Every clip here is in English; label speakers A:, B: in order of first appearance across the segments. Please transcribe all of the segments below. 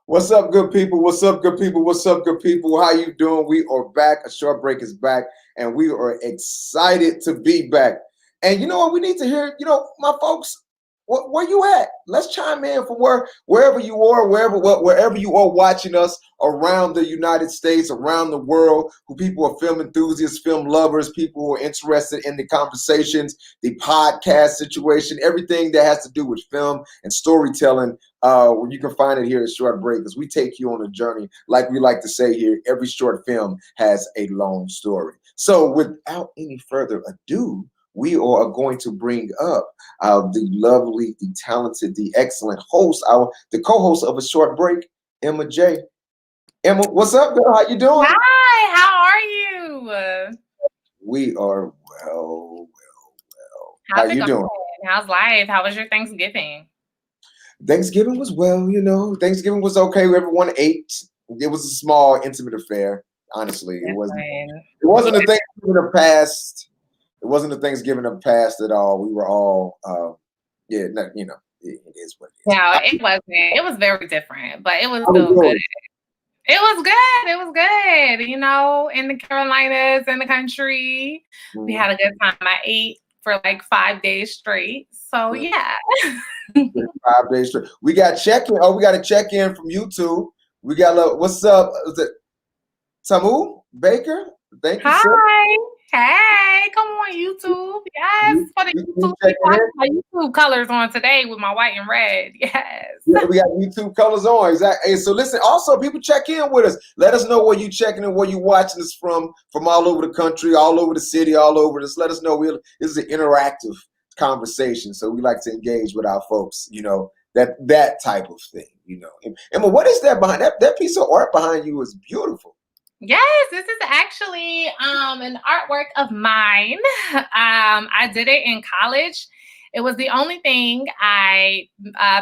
A: What's up, good people? What's up, good people? What's up, good people? How you doing? We are back. A Short Break is back, and we are excited to be back. And you know what? We need to hear, my folks, where you at? Let's chime in from wherever you are, wherever you are watching us around the United States, around the world, who people are film enthusiasts, film lovers, people who are interested in the conversations, the podcast situation, everything that has to do with film and storytelling. You can find it here at Short Break, because we take you on a journey. Like we like to say here, every short film has a long story. So without any further ado, we are going to bring up the lovely, the talented, the excellent host, the co-host of A Short Break, Emma J. Emma, what's up, girl? How you doing?
B: Hi, how are you?
A: We are well.
B: How you doing? How's life? How was your Thanksgiving?
A: Thanksgiving was well, Thanksgiving was okay. Everyone ate. It was a small, intimate affair. Honestly, it wasn't a Thanksgiving of past. It wasn't a Thanksgiving of past at all. We were all, it is what it is.
B: No, it wasn't. It was very different, but it was still good. It was good. It was good. In the Carolinas, in the country, we had a good time. I ate for like 5 days straight. So yeah.
A: 5 days straight. We got check-in. Oh, we got a check-in from YouTube. We got what's up? Is it Tamu Baker? Thank you.
B: Hi.
A: Sir.
B: Hey, come on, YouTube. Yes. For the YouTube, my YouTube colors on today with my white and red. Yes.
A: Yeah, we got YouTube colors on. Exactly. Hey, so listen, also people check in with us. Let us know where you checking and where you watching us from all over the country, all over the city, all over this. Let us know. This is an interactive conversation. So we like to engage with our folks, that type of thing, Emma, what is that behind that piece of art behind you is beautiful.
B: Yes, this is actually an artwork of mine. I did it in college. It was the only thing I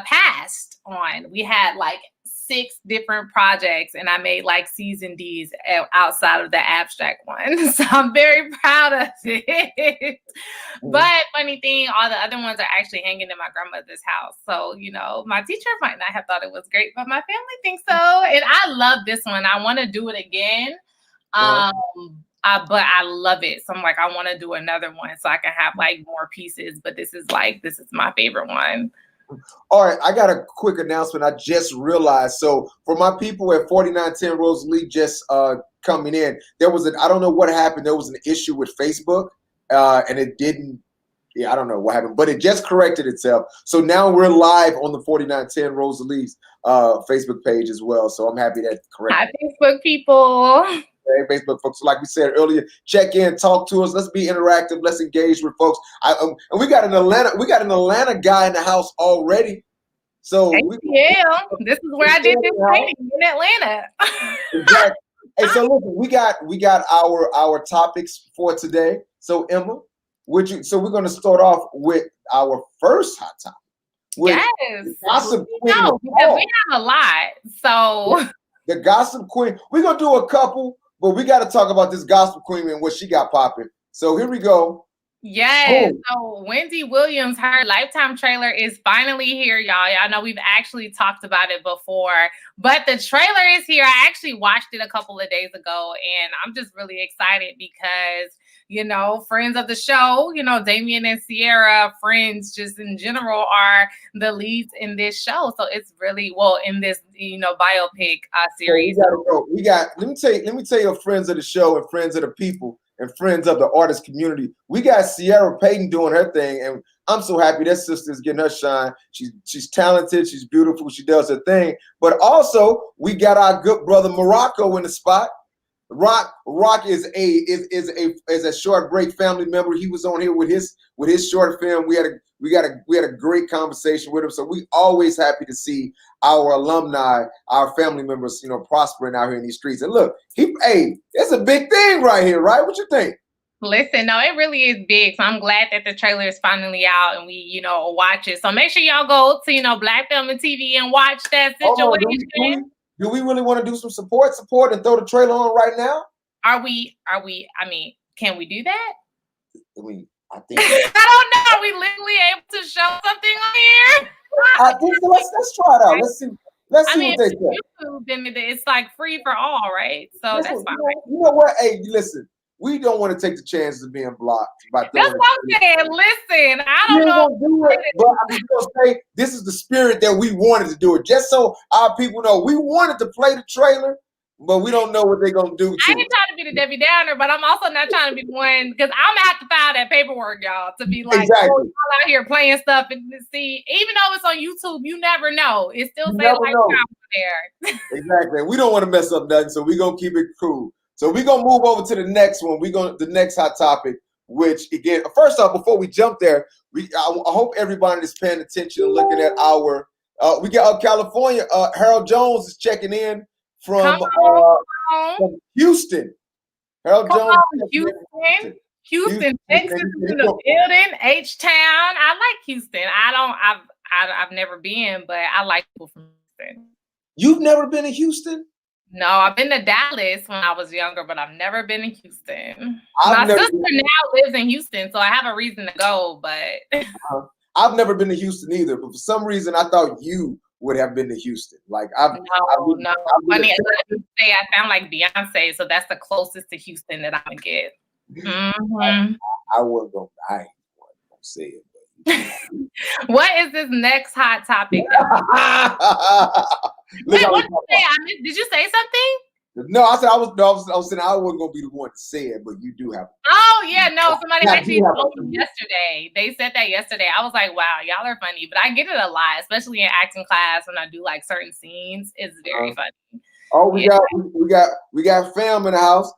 B: passed on. We had like 6 different projects, and I made like C's and D's outside of the abstract one. So I'm very proud of it. But funny thing, all the other ones are actually hanging in my grandmother's house. So, my teacher might not have thought it was great, but my family thinks so. And I love this one. I want to do it again. But I love it. So I'm like, I want to do another one so I can have like more pieces. But this is my favorite one.
A: All right, I got a quick announcement. I just realized. So for my people at 4910 Rosalie just coming in, I don't know what happened. There was an issue with Facebook, and it didn't. Yeah, I don't know what happened, but it just corrected itself. So now we're live on the 4910 Rosalie's Facebook page as well. So I'm happy that corrected.
B: Hi, Facebook people.
A: Hey, Facebook folks, like we said earlier, check in, talk to us. Let's be interactive. Let's engage with folks. And we got an Atlanta guy in the house already. So
B: this is where I did this training in Atlanta.
A: Exactly. Hey, so listen, we got our topics for today. So Emma, so we're going to start off with our first hot topic.
B: Yes,
A: gossip queen.
B: Because we have a lot. So
A: the gossip queen. We're gonna do a couple. But we got to talk about this gospel queen and what she got popping. So here we go.
B: Yes. So Wendy Williams, her Lifetime trailer is finally here, y'all. Y'all know we've actually talked about it before, but the trailer is here. I actually watched it a couple of days ago, and I'm just really excited because, friends of the show, Damien and Sierra, friends just in general, are the leads in this show. So it's really, in this, biopic series.
A: Let me tell you, friends of the show and friends of the people and friends of the artist community. We got Sierra Payton doing her thing, and I'm so happy that sister's getting her shine. She's talented, she's beautiful, she does her thing. But also, we got our good brother Morocco in the spot. Rock is a short break family member. He was on here with his short film. We had a great conversation with him. So we always happy to see our alumni, our family members, prospering out here in these streets. And look, it's a big thing right here, right? What you think?
B: Listen, no, it really is big. So I'm glad that the trailer is finally out and we, watch it. So make sure y'all go to, Black Film and TV and watch that situation.
A: Do we really want to do some support and throw the trailer on right now?
B: Are we, can we do that?
A: I think
B: I don't know. Are we legally able to show something on here?
A: I think so. Let's try it out. Let's see what they say.
B: YouTube, then it's like free for all, right? So that's fine.
A: You know what? Hey, listen. We don't want to take the chances of being blocked.
B: That's what I'm saying. Listen, I don't know.
A: Do it, but I'm just gonna say this is the spirit that we wanted to do it. Just so our people know, we wanted to play the trailer, but we don't know what they're gonna do.
B: I ain't trying to be the Debbie Downer, but I'm also not trying to be the one because I'm gonna have to file that paperwork, y'all, to be like,
A: exactly.
B: y'all out here playing stuff and see. Even though it's on YouTube, you never know. It still says like there.
A: Exactly. We don't want to mess up nothing, so we're gonna keep it cool. So we're gonna move over to the next one. The next hot topic, which again, first off, before we jump there, I hope everybody is paying attention and looking at our. We got California. Harold Jones is checking in from Houston. Harold Jones.
B: Houston, Texas is in the building. H-Town. I like Houston. I've never been, but I like people from Houston.
A: You've never been to Houston?
B: No, I've been to Dallas when I was younger, but I've never been to Houston. My sister now lives in Houston, so I have a reason to go, but
A: I've never been to Houston either, but for some reason I thought you would have been to Houston. Like
B: no. Funny, I sound like Beyonce, so that's the closest to Houston that I can get. Mm-hmm.
A: I wasn't gonna say it.
B: What is this next hot topic? Wait, what did you say? Did you say something?
A: No, I said I was saying I wasn't gonna be the one to say it, but you do have.
B: Oh yeah, no. Somebody actually told me yesterday. They said that yesterday. I was like, wow, y'all are funny. But I get it a lot, especially in acting class when I do like certain scenes. It's very funny.
A: Oh, we got fam in the house.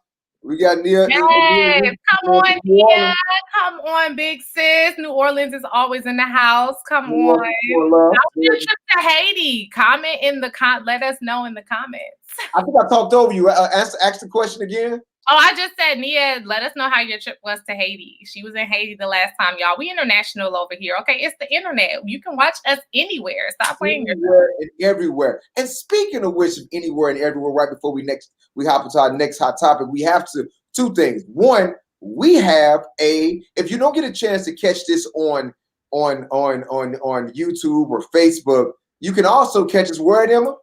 A: We got Nia.
B: Yes, come on, Nia. Come on, big sis. New Orleans is always in the house. Come on. How's your trip to Haiti? Comment in the let us know in the comments.
A: I think I talked over you. Ask the question again.
B: Oh, I just said, Nia, let us know how your trip was to Haiti. She was in Haiti the last time, y'all. We international over here. Okay, it's the internet. You can watch us anywhere. Stop playing
A: anywhere and everywhere. And speaking of which, anywhere and everywhere, right before we hop into our next hot topic, we have two things. One, we have if you don't get a chance to catch this on YouTube or Facebook, you can also catch us where, Emma?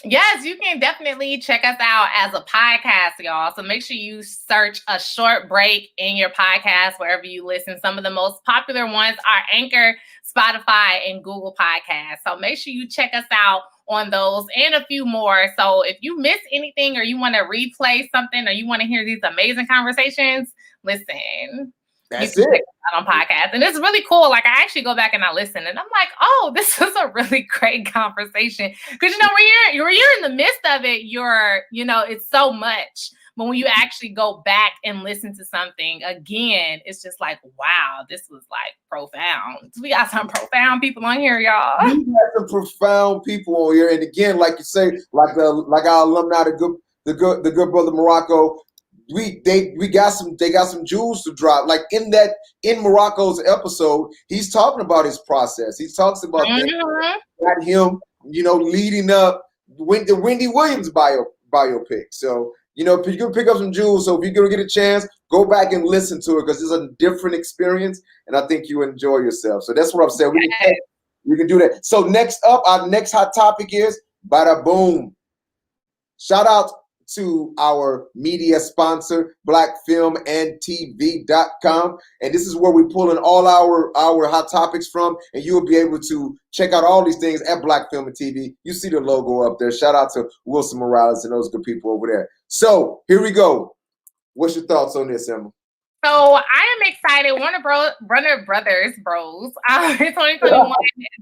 B: Yes, you can definitely check us out as a podcast, y'all. So make sure you search A Short Break in your podcast, wherever you listen. Some of the most popular ones are Anchor, Spotify, and Google Podcasts. So make sure you check us out on those and a few more. So if you miss anything or you want to replay something or you want to hear these amazing conversations, listen.
A: That's it.
B: On podcast, and it's really cool. Like I actually go back and I listen, and I'm like, oh, this is a really great conversation. Because when you're in the midst of it, it's so much. But when you actually go back and listen to something again, it's just like, wow, this was like profound. We got some profound people on here, y'all.
A: We got some profound people on here, and again, like you say, like our alumni, the good brother Morocco. They got some jewels to drop. Like in Morocco's episode, he's talking about his process. He talks about that him, leading up the Wendy Williams biopic. So you can pick up some jewels. So if you're gonna get a chance, go back and listen to it because it's a different experience, and I think you enjoy yourself. So that's what I'm saying. We can do that. So next up, our next hot topic is bada boom. Shout out to our media sponsor, BlackFilmandTv.com. And this is where we pull in all our hot topics from, and you will be able to check out all these things at Black Film and TV. You see the logo up there. Shout out to Wilson Morales and those good people over there. So here we go. What's your thoughts on this, Emma?
B: So I am excited. Warner Brothers Bros. In 2021,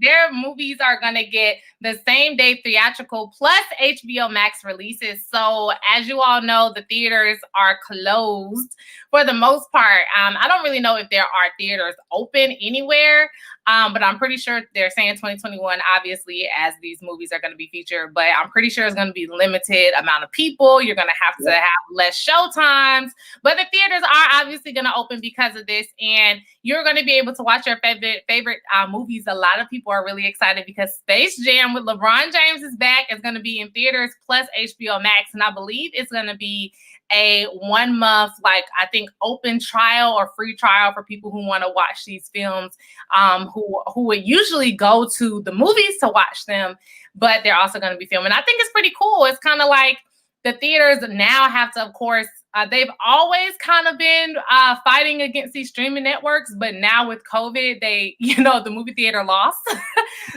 B: their movies are gonna get the same day theatrical plus HBO Max releases. So as you all know, the theaters are closed for the most part. I don't really know if there are theaters open anywhere, but I'm pretty sure they're saying 2021, obviously, as these movies are going to be featured. But I'm pretty sure it's going to be limited amount of people. You're going to have to have less show times. But the theaters are obviously going to open because of this, and you're going to be able to watch your favorite movies. A lot of people are really excited because Space Jam with LeBron James is back. It's going to be in theaters plus HBO Max, and I believe it's going to be a 1 month, like I think, open trial or free trial for people who want to watch these films, who would usually go to the movies to watch them, but they're also going to be filming. I think it's pretty cool. It's kind of like the theaters now have to, of course, they've always kind of been fighting against these streaming networks, but now with COVID, the movie theater lost.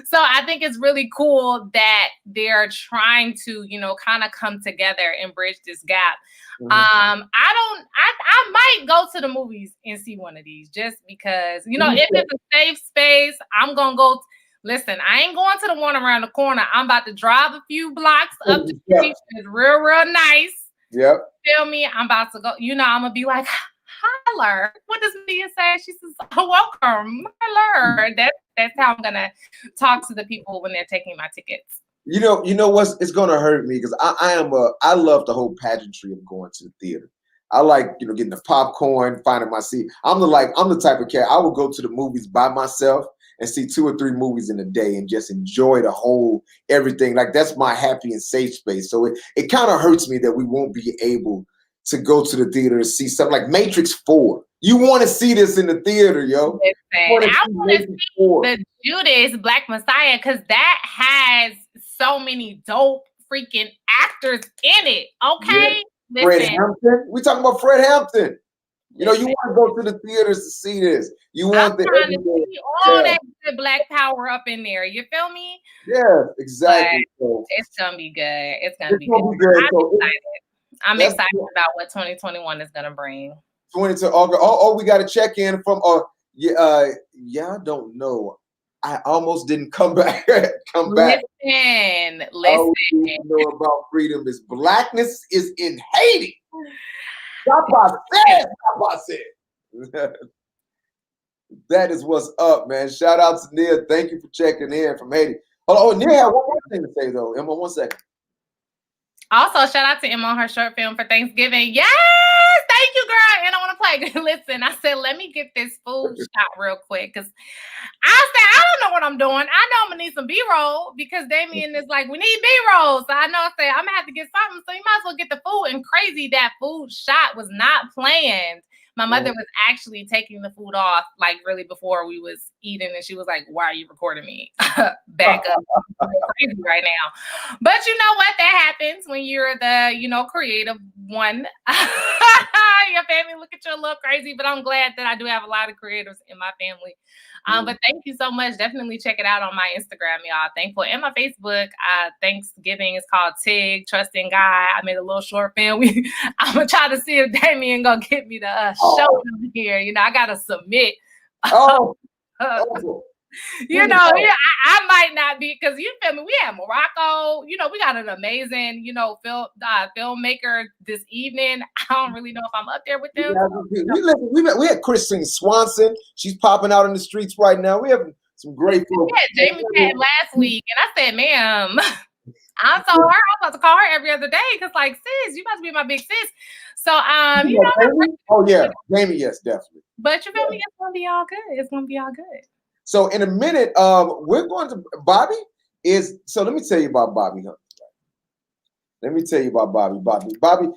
B: So I think it's really cool that they're trying to, kind of come together and bridge this gap. Mm-hmm. I might go to the movies and see one of these just because, if it's a safe space, I'm going to go. Listen, I ain't going to the one around the corner. I'm about to drive a few blocks up the street. It's real, real nice.
A: Yep.
B: Feel me? I'm about to go. I'm gonna be like, holler. What does Mia say? She says, welcome, holler. That's how I'm gonna talk to the people when they're taking my tickets.
A: You know what's it's gonna hurt me because I love the whole pageantry of going to the theater. I like getting the popcorn, finding my seat. I'm the type of cat I will go to the movies by myself and see 2 or 3 movies in a day and just enjoy the whole everything. Like that's my happy and safe space. So it kind of hurts me that we won't be able to go to the theater and see something like Matrix 4. You want to see this in the theater, yo.
B: I want to see the Judas Black Messiah because that has so many dope freaking actors in it. Okay?
A: Yeah. Fred Hampton. We talking about Fred Hampton. You want to go to the theaters to see this. You want
B: I'm trying to see all that Black power up in there. You feel me?
A: Yeah, exactly. So,
B: it's gonna be good. It's gonna be good. I'm excited about what 2021 is gonna bring.
A: 22 August. Oh, we got a check in from. I don't know. I almost didn't come back.
B: Listen.
A: All we know about freedom is blackness is in Haiti. Papa said. That is what's up, man. Shout out to Nia. Thank you for checking in from Haiti. Oh, Nia had one more thing to say though. Emma, 1 second.
B: Also, shout out to Emma on her short film for Thanksgiving. Yes, thank you, girl. And I want to play. Listen, I said, let me get this food shot real quick because I said I don't know what I'm doing. I know I'm gonna need some B-roll because Damien is like, we need B-roll. So I know I said I'm gonna have to get something. So you might as well get the food. And crazy, that food shot was not planned. My mother was actually taking the food off like really before we was eating, and she was like, "Why are you recording me? Back up, I'm crazy right now." But you know what? That happens when you're the creative one. Your family look at you a little crazy, but I'm glad that I do have a lot of creatives in my family. But thank you so much. Definitely check it out on my Instagram, y'all. Thankful, and my Facebook. Thanksgiving is called Tig Trust in God. I made a little short film. I'm gonna try to see if Damien gonna get me the show here. I gotta submit. I might not be because you feel me. We have Morocco. We got an amazing filmmaker this evening. I don't really know if I'm up there with them.
A: We had Christine Swanson. She's popping out in the streets right now. We have some great films.
B: Yeah, Jamie had last week, and I said, "Ma'am." I told her I was about to call her every other day because, like, sis, you must be my big sis. So,
A: oh yeah, Jamie, yes, definitely.
B: But you feel me? It's gonna be all good. It's gonna be all good.
A: So in a minute, we're going to Bobby is. So let me tell you about Bobby Huntley. Let me tell you about Bobby. Bobby,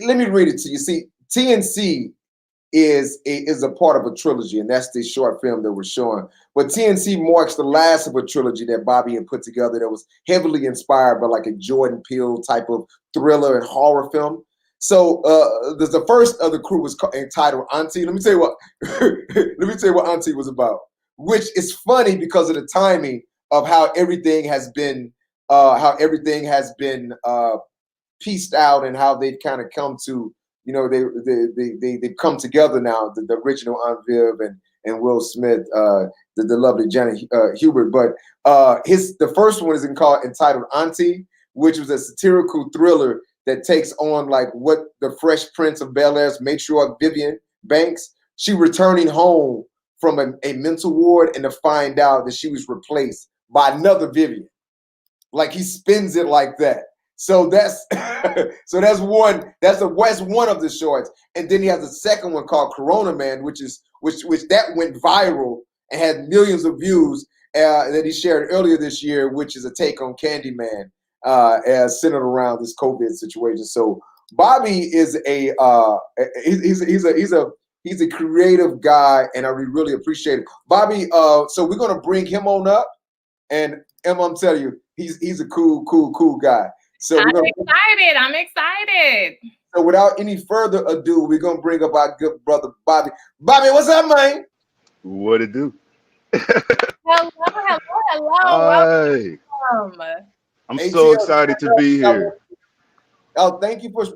A: let me read it to you. See, TNC is a part of a trilogy, and that's the short film that we're showing. But TNC marks the last of a trilogy that Bobby had put together that was heavily inspired by like a Jordan Peele type of thriller and horror film. So the first of the crew was entitled Auntie. Let me tell you what Auntie was about, which is funny because of the timing of how everything has been pieced out and how they've kind of come to you know, they come together now. The original Aunt Viv and Will Smith, the lovely Janet Hubert. But the first one is entitled Auntie, which was a satirical thriller that takes on like what the Fresh Prince of Bel-Air's matriarch Vivian Banks, she returning home from a mental ward and to find out that she was replaced by another Vivian. Like he spins it like that. So that's that's one of the shorts. And then he has a second one called Corona Man, which that went viral and had millions of views that he shared earlier this year, which is a take on Candyman as centered around this COVID situation. So Bobby is he's a creative guy, and I really appreciate it. Bobby, so we're gonna bring him on up, and Emma, I'm telling you, he's a cool guy. So I'm
B: excited.
A: So without any further ado, we're gonna bring up our good brother Bobby. Bobby, what's up, man?
C: What it do?
B: Hello.
C: Hi. I'm so excited to be here.
A: Oh, thank you for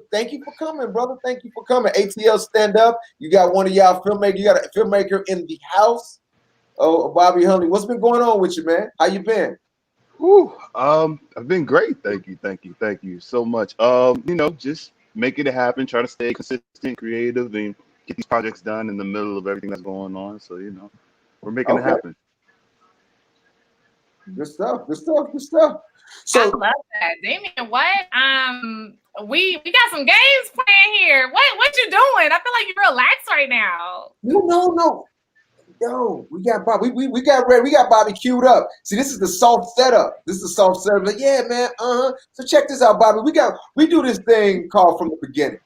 A: coming, brother. Thank you for coming. ATL stand up. You got one of y'all filmmakers. You got a filmmaker in the house. Oh, Bobby Huntley. What's been going on with you, man? How you been?
C: Whew, I've been great. Thank you so much. You know, just making it happen, trying to stay consistent, creative, and get these projects done in the middle of everything that's going on. So, you know, we're making it happen.
A: Good stuff.
B: So I love that, Damien. What? We got some games playing here. What you doing? I feel like you're relaxed right now.
A: No. Yo, we got Bobby. We got ready. We got Bobby queued up. See, this is the soft setup. Like, yeah, man. So check this out, Bobby. We do this thing called From the Beginning.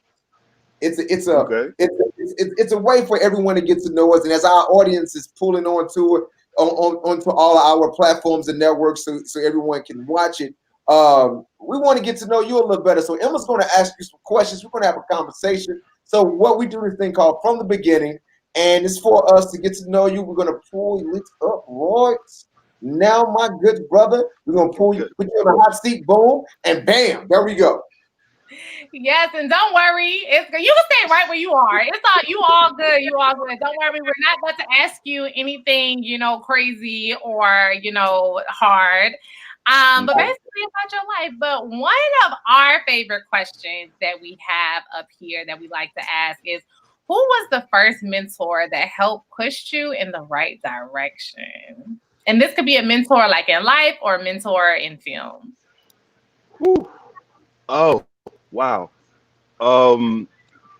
A: It's a way for everyone to get to know us, and as our audience is pulling onto it, onto all our platforms and networks, so everyone can watch it. We want to get to know you a little better. So Emma's going to ask you some questions. We're going to have a conversation. So what we do this thing called From the Beginning. And it's for us to get to know you. We're going to pull you up right now, my good brother. We're going to put you in a hot seat, boom, and bam, there we go.
B: Yes, and don't worry. You can stay right where you are. You all good. Don't worry. We're not about to ask you anything, crazy or, hard. But basically about your life. But one of our favorite questions that we have up here that we like to ask is, who was the first mentor that helped push you in the right direction? And this could be a mentor like in life or a mentor in film.
C: Whew. Oh, wow.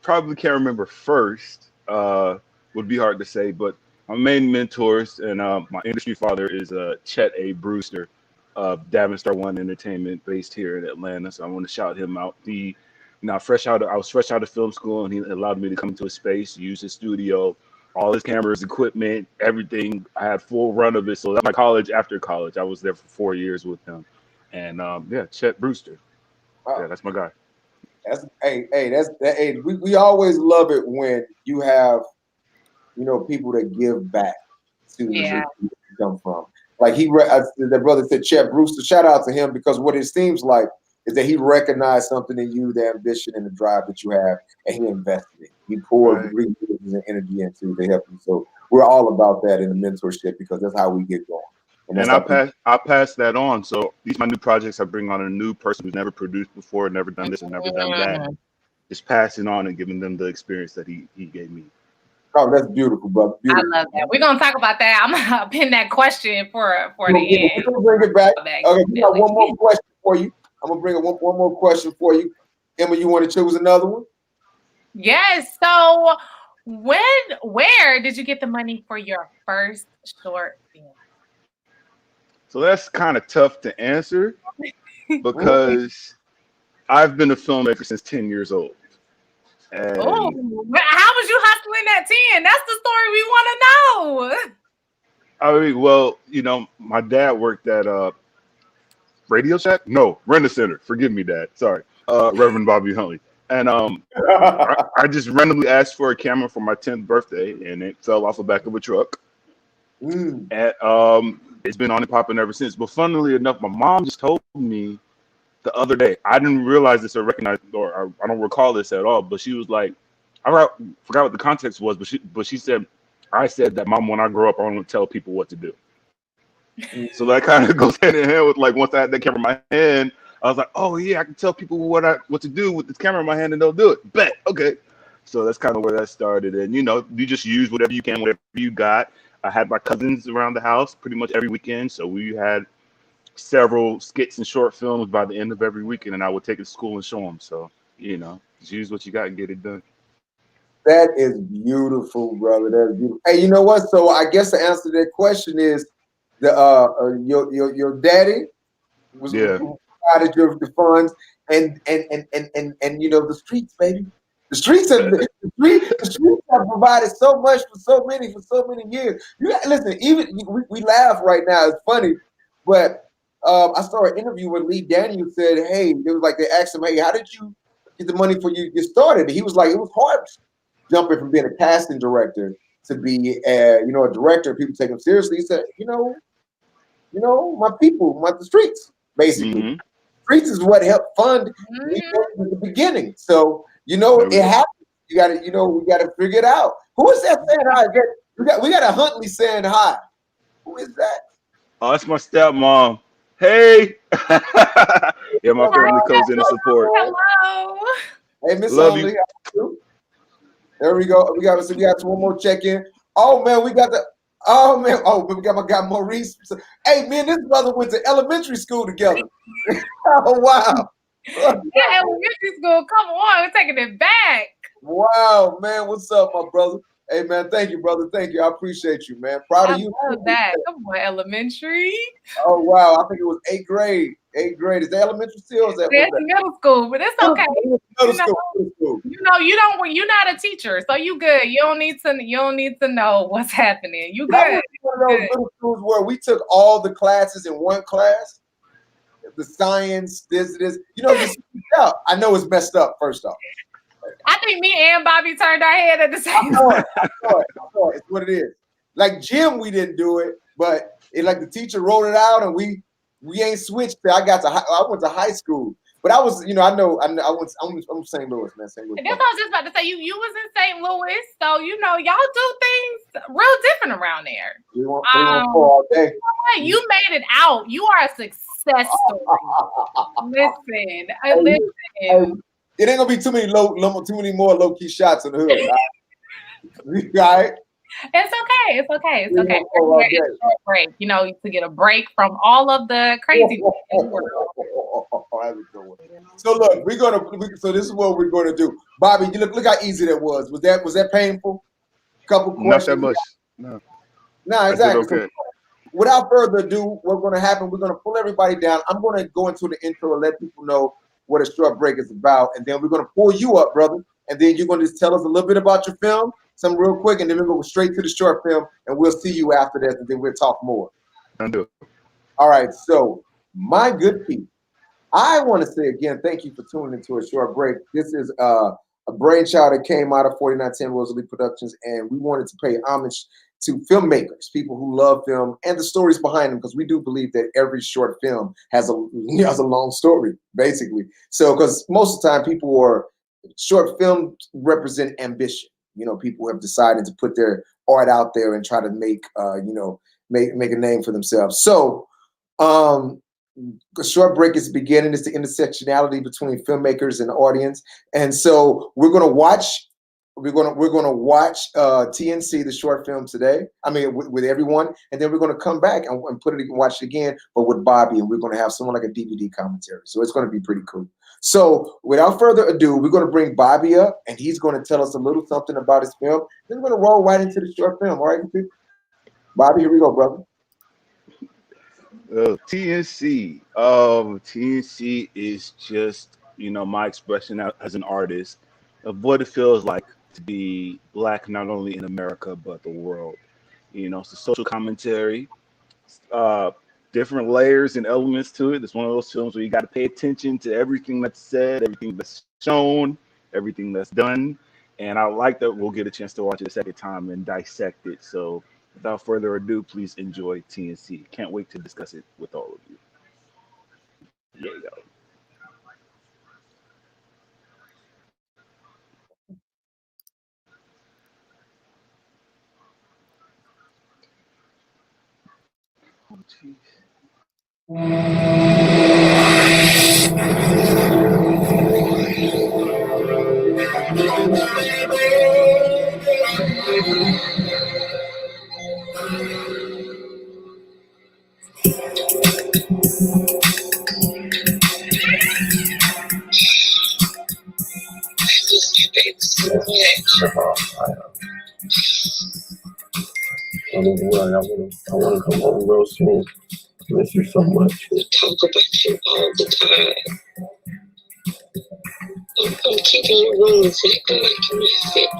C: Probably can't remember first. Would be hard to say, but my main mentors and my industry father is Chet A. Brewster of Damien Star One Entertainment, based here in Atlanta. So I want to shout him out. I was fresh out of film school, and he allowed me to come into a space, use his studio, all his cameras, equipment, everything. I had full run of it. So that's my college after college. I was there for 4 years with him. And Chet Brewster. Wow. Yeah, that's my guy.
A: We always love it when you have, people that give back to where you come from. Like the brother said, Chet Brewster, shout out to him, because what it seems like is that he recognized something in you, the ambition and the drive that you have, and he invested it. He poured resources and energy into to help you. So we're all about that in the mentorship, because that's how we get going.
C: And I pass that on. So these are my new projects. I bring on a new person who's never produced before, never done this and never done that. Just passing on and giving them the experience that he gave me.
A: Oh, that's beautiful, brother. Beautiful.
B: I love that. We're gonna talk about that. I'm gonna pin that question for the end.
A: We're gonna bring it back. Okay, we got one more question for you. I'm gonna bring one more question for you. Emma, you want to choose another one?
B: Yes. So where did you get the money for your first short film?
C: So that's kind of tough to answer, because I've been a filmmaker since 10 years old. And
B: how was you hustling at 10? That's the story we want to know.
C: I mean, well, my dad worked at Radio Shack? No, Rent-A-Center. Forgive me, Dad. Sorry. Reverend Bobby Huntley. And I just randomly asked for a camera for my 10th birthday, and it fell off the back of a truck. And it's been on and popping ever since. But funnily enough, my mom just told me the other day. I didn't realize this or recognize, or I don't recall this at all. But she was like, forgot what the context was, but she said, I said that, Mom, when I grow up, I want to tell people what to do. So that kind of goes hand in hand with, like, once I had that camera in my hand, I was like, oh yeah, I can tell people what to do with this camera in my hand, and they'll do it. Bet, okay. So that's kind of where that started, and you just use whatever you can, whatever you got. I had my cousins around the house pretty much every weekend, so we had several skits and short films by the end of every weekend, and I would take it to school and show them. So just use what you got and get it done.
A: That is beautiful, brother. That's beautiful. Hey, you know what? So I guess the answer to that question is your daddy was who provided the funds and the streets, baby. The streets have provided so much for so many years. You got, listen, even we laugh right now. It's funny, but I saw an interview where Lee Daniels said, "Hey," it was like they asked him, "Hey, how did you get the money for you started?" And he was like, "It was hard jumping from being a casting director to be a director. People take him seriously." He said, my people, the streets, basically.
C: Mm-hmm.
A: Streets is what helped fund me at the beginning. So it happens. You got to we got to figure it out. Who is that saying hi? We got a Huntley saying hi. Who is that?
C: Oh, that's my stepmom. Hey. Yeah, my family comes in to support.
B: Hello.
A: Hey, Miss Huntley. There we go. We got one more check-in. Oh man, we got we got my guy Maurice. Hey man, this brother went to elementary school together. Oh wow.
B: Yeah, elementary school. Come on, we're taking it back.
A: Wow, man. What's up, my brother? Hey man, thank you, brother. Thank you. I appreciate you, man. Proud of you.
B: I love that. Come on, elementary.
A: Oh wow, I think it was 8th grade. 8th grade. Is that elementary still? Is that
B: middle school? But it's okay.
A: Middle school.
B: You're not a teacher, so you good. You don't need to know what's happening. You good.
A: That was one of those middle schools where we took all the classes in one class. The science, this. I know it's messed up. First off,
B: I think me and Bobby turned our head at the same
A: time. I saw it. It's what it is. Like gym, we didn't do it, but like the teacher wrote it out, and we ain't switched. I went to high school, but I was, I'm St. Louis, man. St. Louis.
B: That's what I was just about to say. You was in St. Louis, so y'all do things real different around there.
A: We want all day.
B: You made it out. You are a success story. Listen.
A: It ain't gonna be too many more low key shots in the hood. All right?
B: It's okay. It's a short break, to get a break from all of the crazy.
A: So look, so this is what we're gonna do. Bobby, you look how easy that was. Was that painful? Couple questions.
C: Not that much. No,
A: exactly.
C: Okay.
A: So, without further ado, what's gonna happen? We're gonna pull everybody down. I'm gonna go into the intro and let people know what a short break is about, and then we're gonna pull you up, brother, and then you're gonna just tell us a little bit about your film, something real quick, and then we'll go straight to the short film, and we'll see you after that, and then we'll talk more.
C: I'll do it.
A: All right, so my good people, I want to say again, thank you for tuning into a short break. This is a brainchild that came out of 4910 Rosalie Productions, and we wanted to pay homage to filmmakers, people who love film and the stories behind them, because we do believe that every short film has a long story, basically. So, because most of the time, short films represent ambition. People have decided to put their art out there and try to make a name for themselves. So, a short break is beginning. It's the intersectionality between filmmakers and audience, and so we're gonna watch TNC, the short film today. I mean, with everyone, and then we're gonna come back and watch it again, but with Bobby, and we're gonna have someone like a DVD commentary. So it's gonna be pretty cool. So without further ado, we're gonna bring Bobby up, and he's gonna tell us a little something about his film. Then we're gonna roll right into the short film. All right, people? Bobby, here we go, brother.
C: TNC. TNC is just, my expression as an artist of what it feels like to be Black, not only in America, but the world. It's a social commentary, different layers and elements to it. It's one of those films where you got to pay attention to everything that's said, everything that's shown, everything that's done. And I like that we'll get a chance to watch it a second time and dissect it. So without further ado, please enjoy TNC. Can't wait to discuss it with all of you. There you go. jeez.
D: I want to come home real soon. I miss you so much.
E: We talk about you all the time. I'm keeping your room exactly like you left it.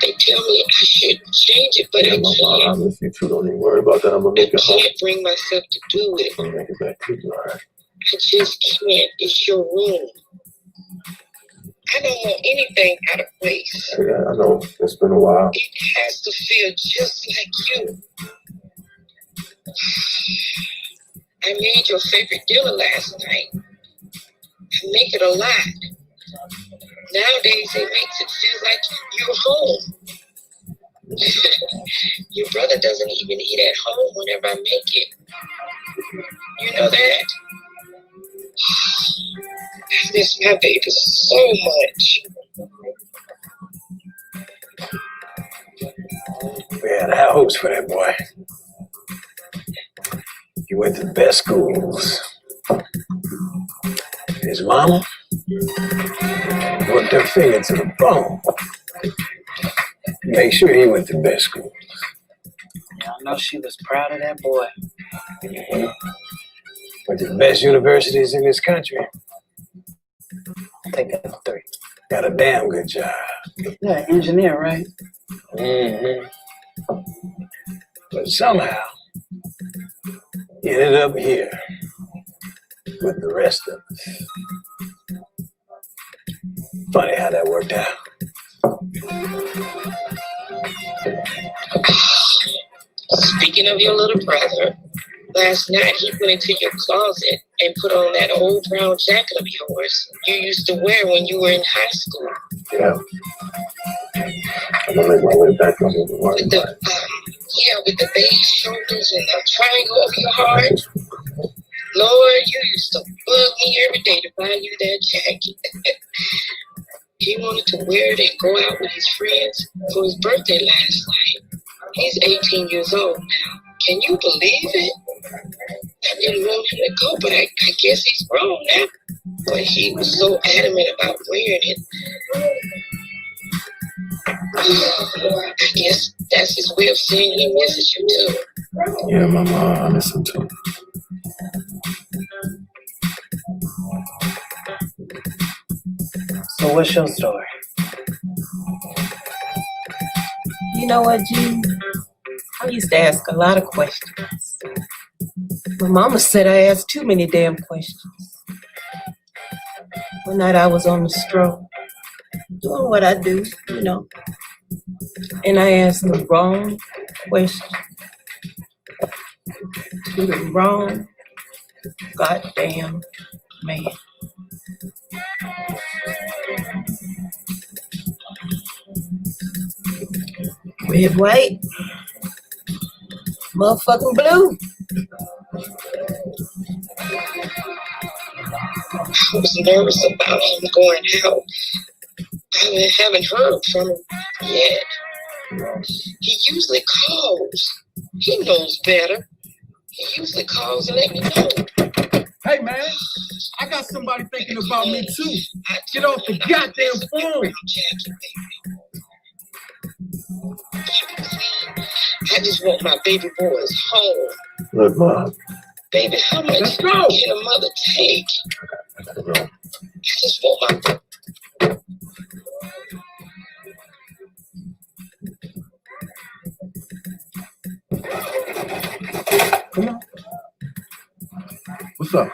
E: They tell me I should change it, but I can't.
D: I miss you too. Don't even worry about that. I'm going to make it home.
E: I can't bring myself to do it.
D: I'm going to make it back to you, all right?
E: I just can't. It's your room. I don't want anything out of place.
D: Yeah, I know. It's been a while.
E: It has to feel just like you. I made your favorite dinner last night. I make it a lot. Nowadays, it makes it feel like you're home. Your brother doesn't even eat at home whenever I make it. You know that? I miss my baby so much.
D: We had high hopes for that boy. He went to the best schools. His mama worked her finger to the bone. Make sure he went to the best schools.
F: Yeah, I know she was proud of that boy.
D: Mm-hmm. Went to the best universities in this country.
F: Take that 3.
D: Got a damn good job.
F: Yeah, engineer, right?
D: Mm-hmm. But somehow, he ended up here with the rest of us. Funny how that worked out.
E: Speaking of your little brother, last night he went into your closet and put on that old brown jacket of yours you used to wear when you were in high school.
D: Yeah. I'm gonna make my way back on the water.
E: With the beige shoulders and the triangle over your heart. Lord, you used to bug me every day to buy you that jacket. He wanted to wear it and go out with his friends for his birthday last night. He's 18 years old now. Can you believe it? I didn't want him to go, but I guess he's grown now. But he was so adamant about wearing it. I guess that's his way of saying he misses you too.
D: Yeah, Mama, I miss him too.
F: So what's your story?
G: You know what, G? I used to ask a lot of questions. My mama said I asked too many damn questions. One night I was on the stroll, doing what I do, you know, and I asked the wrong question to the wrong goddamn man. Red, white, motherfucking blue.
E: I was nervous about him going out. I haven't heard from him yet. He usually calls. He knows better. He usually calls and let me know.
H: Hey, man, I got somebody thinking about me, too. Get off the goddamn phone.
E: I just want my baby boys home.
D: Look, Mom.
E: Baby, how much can a mother take? I just want my...
H: Come on. What's up?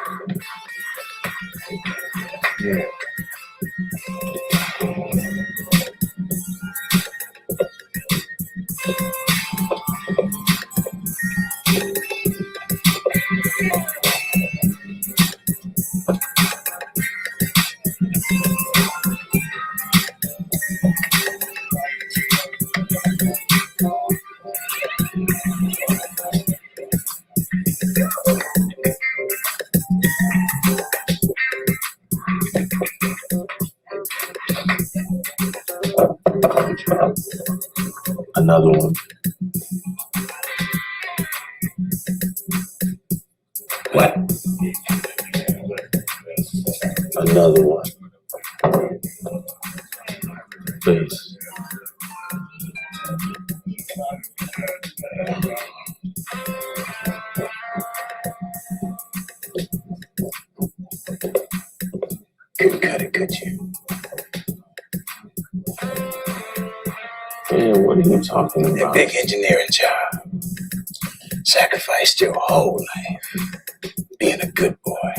D: Yeah. Another one. What? Another one. Please. Couldn't cut it, could you? Man, what are you talking about? A big engineering job. Sacrificed your whole life. Being a good boy.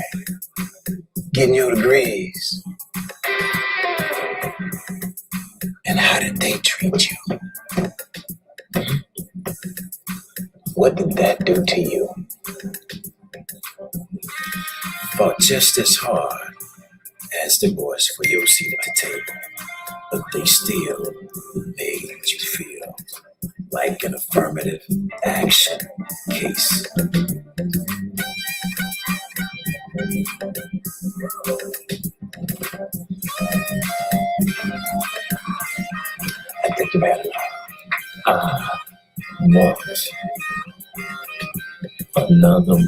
D: Getting your degrees. And how did they treat you? What did that do to you? Fought just as hard as the boys for your seat at the table, but they still made you feel like an affirmative action case. I think you better not. Another one.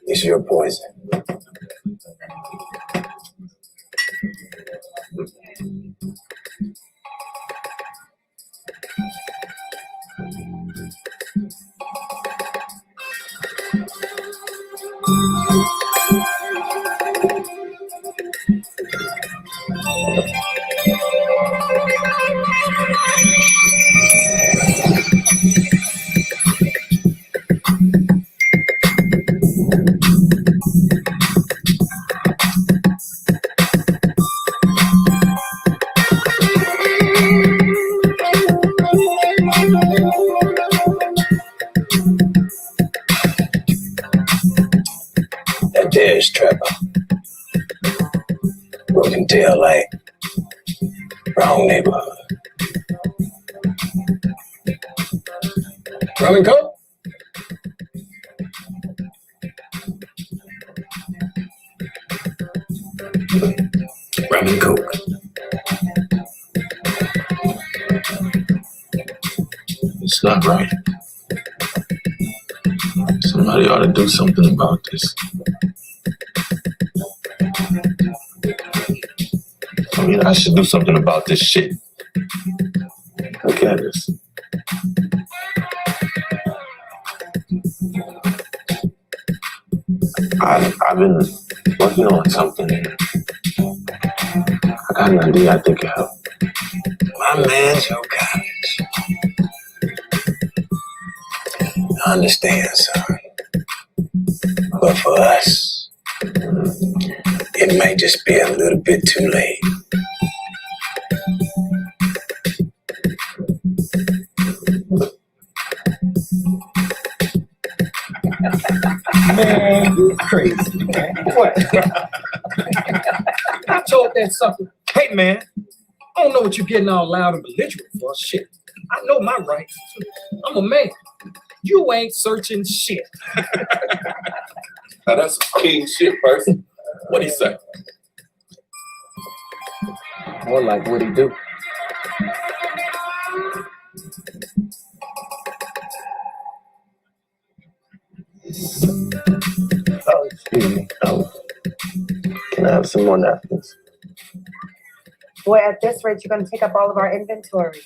D: It's your poison. There's Trevor. Broken tail light. Wrong neighborhood. Rum and Coke? Rum and Coke. It's not right. Somebody ought to do something about this. I mean, I should do something about this shit. Look at this. I've been working on something. I got an idea I think will help. My man's your college. I understand, son. But for us, it might just be a little bit too late.
H: Man, you crazy, man. What? I told that sucker, hey, man, I don't know what you're getting all loud and belligerent for. Shit. I know my rights. I'm a man. You ain't searching shit.
I: Now that's some king shit, person. What'd he say?
H: More like what'd he do?
D: Oh, excuse me. Can I have some more napkins?
J: Boy, at this rate, you're going to take up all of our inventory.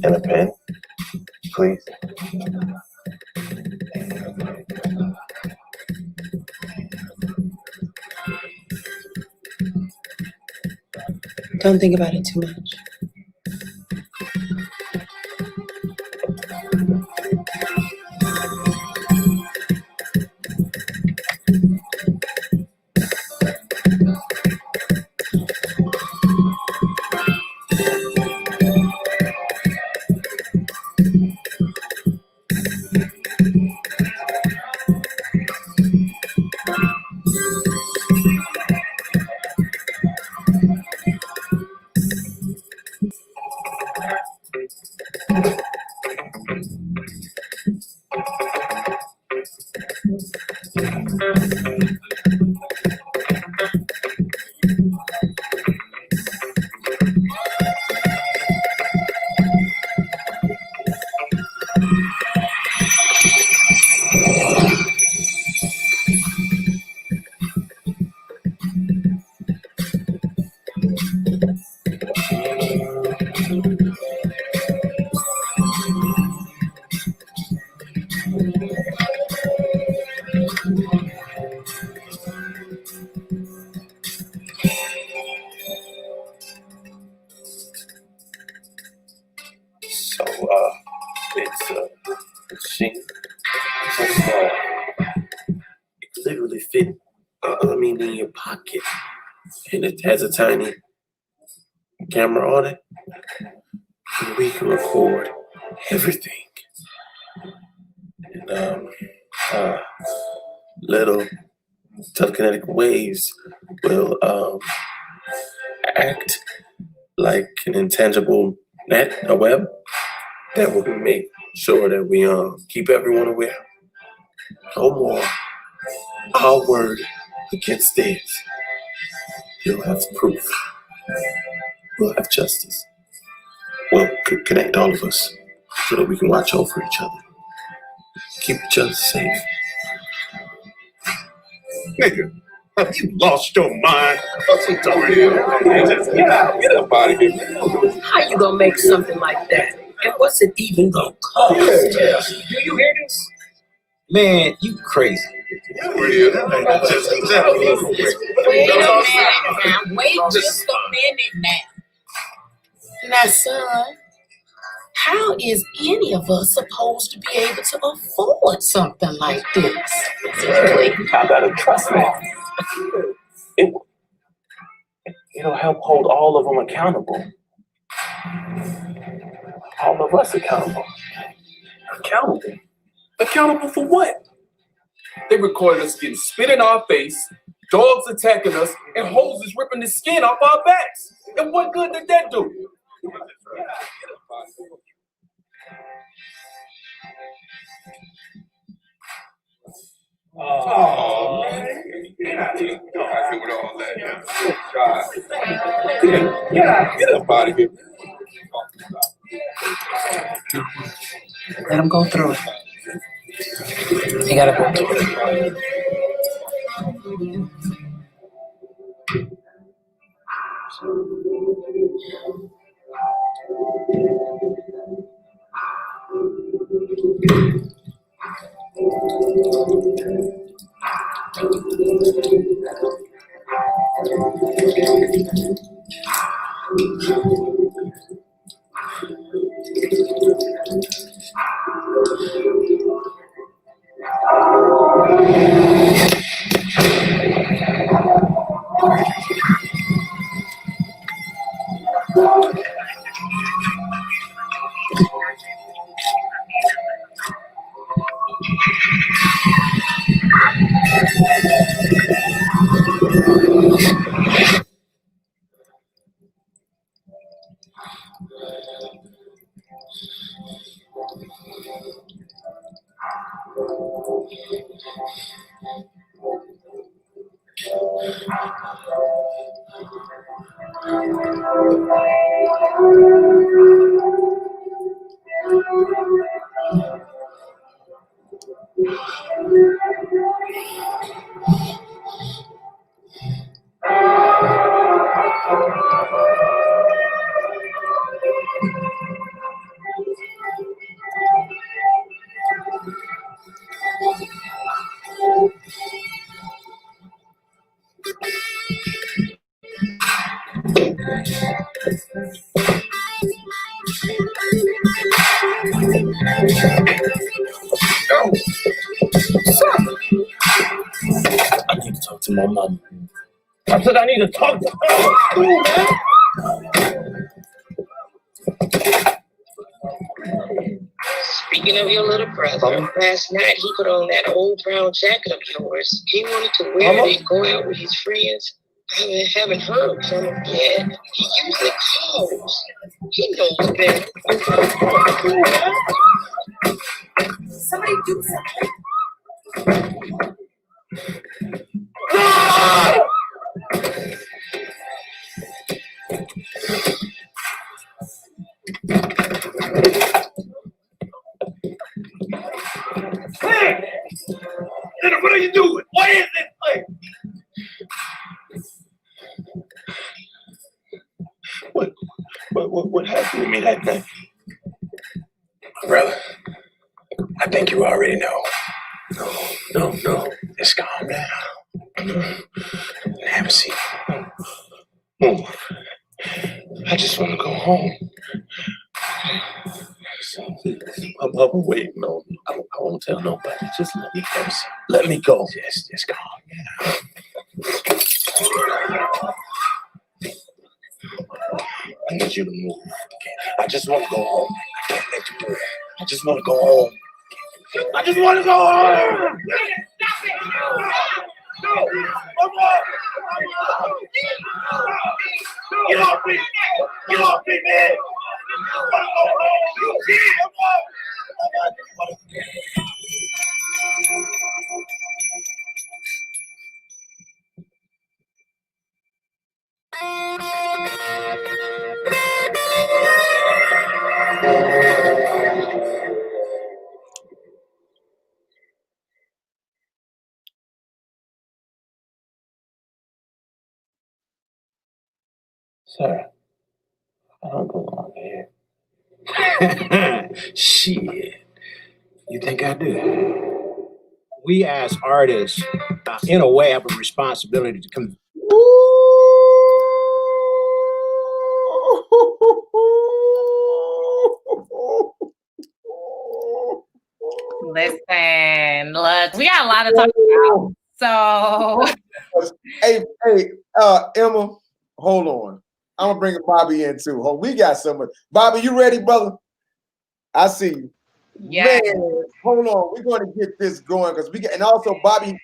D: And a pen, please.
G: Don't think about it too much.
I: in your pocket. And it has a tiny camera on it. And we can record everything. And little telekinetic waves will act like an intangible net, a web, that will make sure that we keep everyone aware. No more our word against theirs. You'll have proof. We'll have justice. We'll connect all of us so that we can watch over each other. Keep each other safe.
K: Nigga, have you lost your mind? What's he talking about? Get up out of here.
G: How you gonna make something like that? And what's it even gonna cost?
H: Do you hear this? Man, you crazy.
G: Wait a minute now. Wait just a minute now. Now, son, how is any of us supposed to be able to afford something like this?
I: I gotta trust me. It'll help hold all of them accountable. All of us accountable. Accountable? Accountable for what?
K: They recorded us getting spit in our face, dogs attacking us, and hoses ripping the skin off our backs. And what good did that do? Oh, man. Get out of here. Get out of here with all that. Get up out of here.
F: Let him go through it. You gotta go through it.
I: I need to talk to my mom. I said I need to talk to her.
E: Speaking of your little brother, last night he put on that old brown jacket of yours. He wanted to wear it and go out with his friends. I haven't heard from him yet. He usually calls. He knows better.
G: Somebody do something.
K: Hey! What are you doing? What is this place?
I: What happened to me that night? Brother, I think you already know. No. Just calm down. Have a seat. Move. I just want to go home. My mama waiting on me. I won't tell nobody. Just let me go. Let me go. Just calm down. need you to move. I just want to go home. I can't let you do it. I just want to go home. I just want to go home.
G: Stop it!
I: No! Come on! Get off me! Get off me, man! Sir, I don't belong here.
H: Shit. You think I do? We as artists, in a way, have a responsibility to come.
B: Listen, look, we got a lot to talk about. So,
A: hey, Emma, hold on. I'm gonna bring Bobby in too. We got so much. Bobby, you ready, brother? I see you.
B: yeah.
A: Man, hold on. We're going to get this going because and also Bobby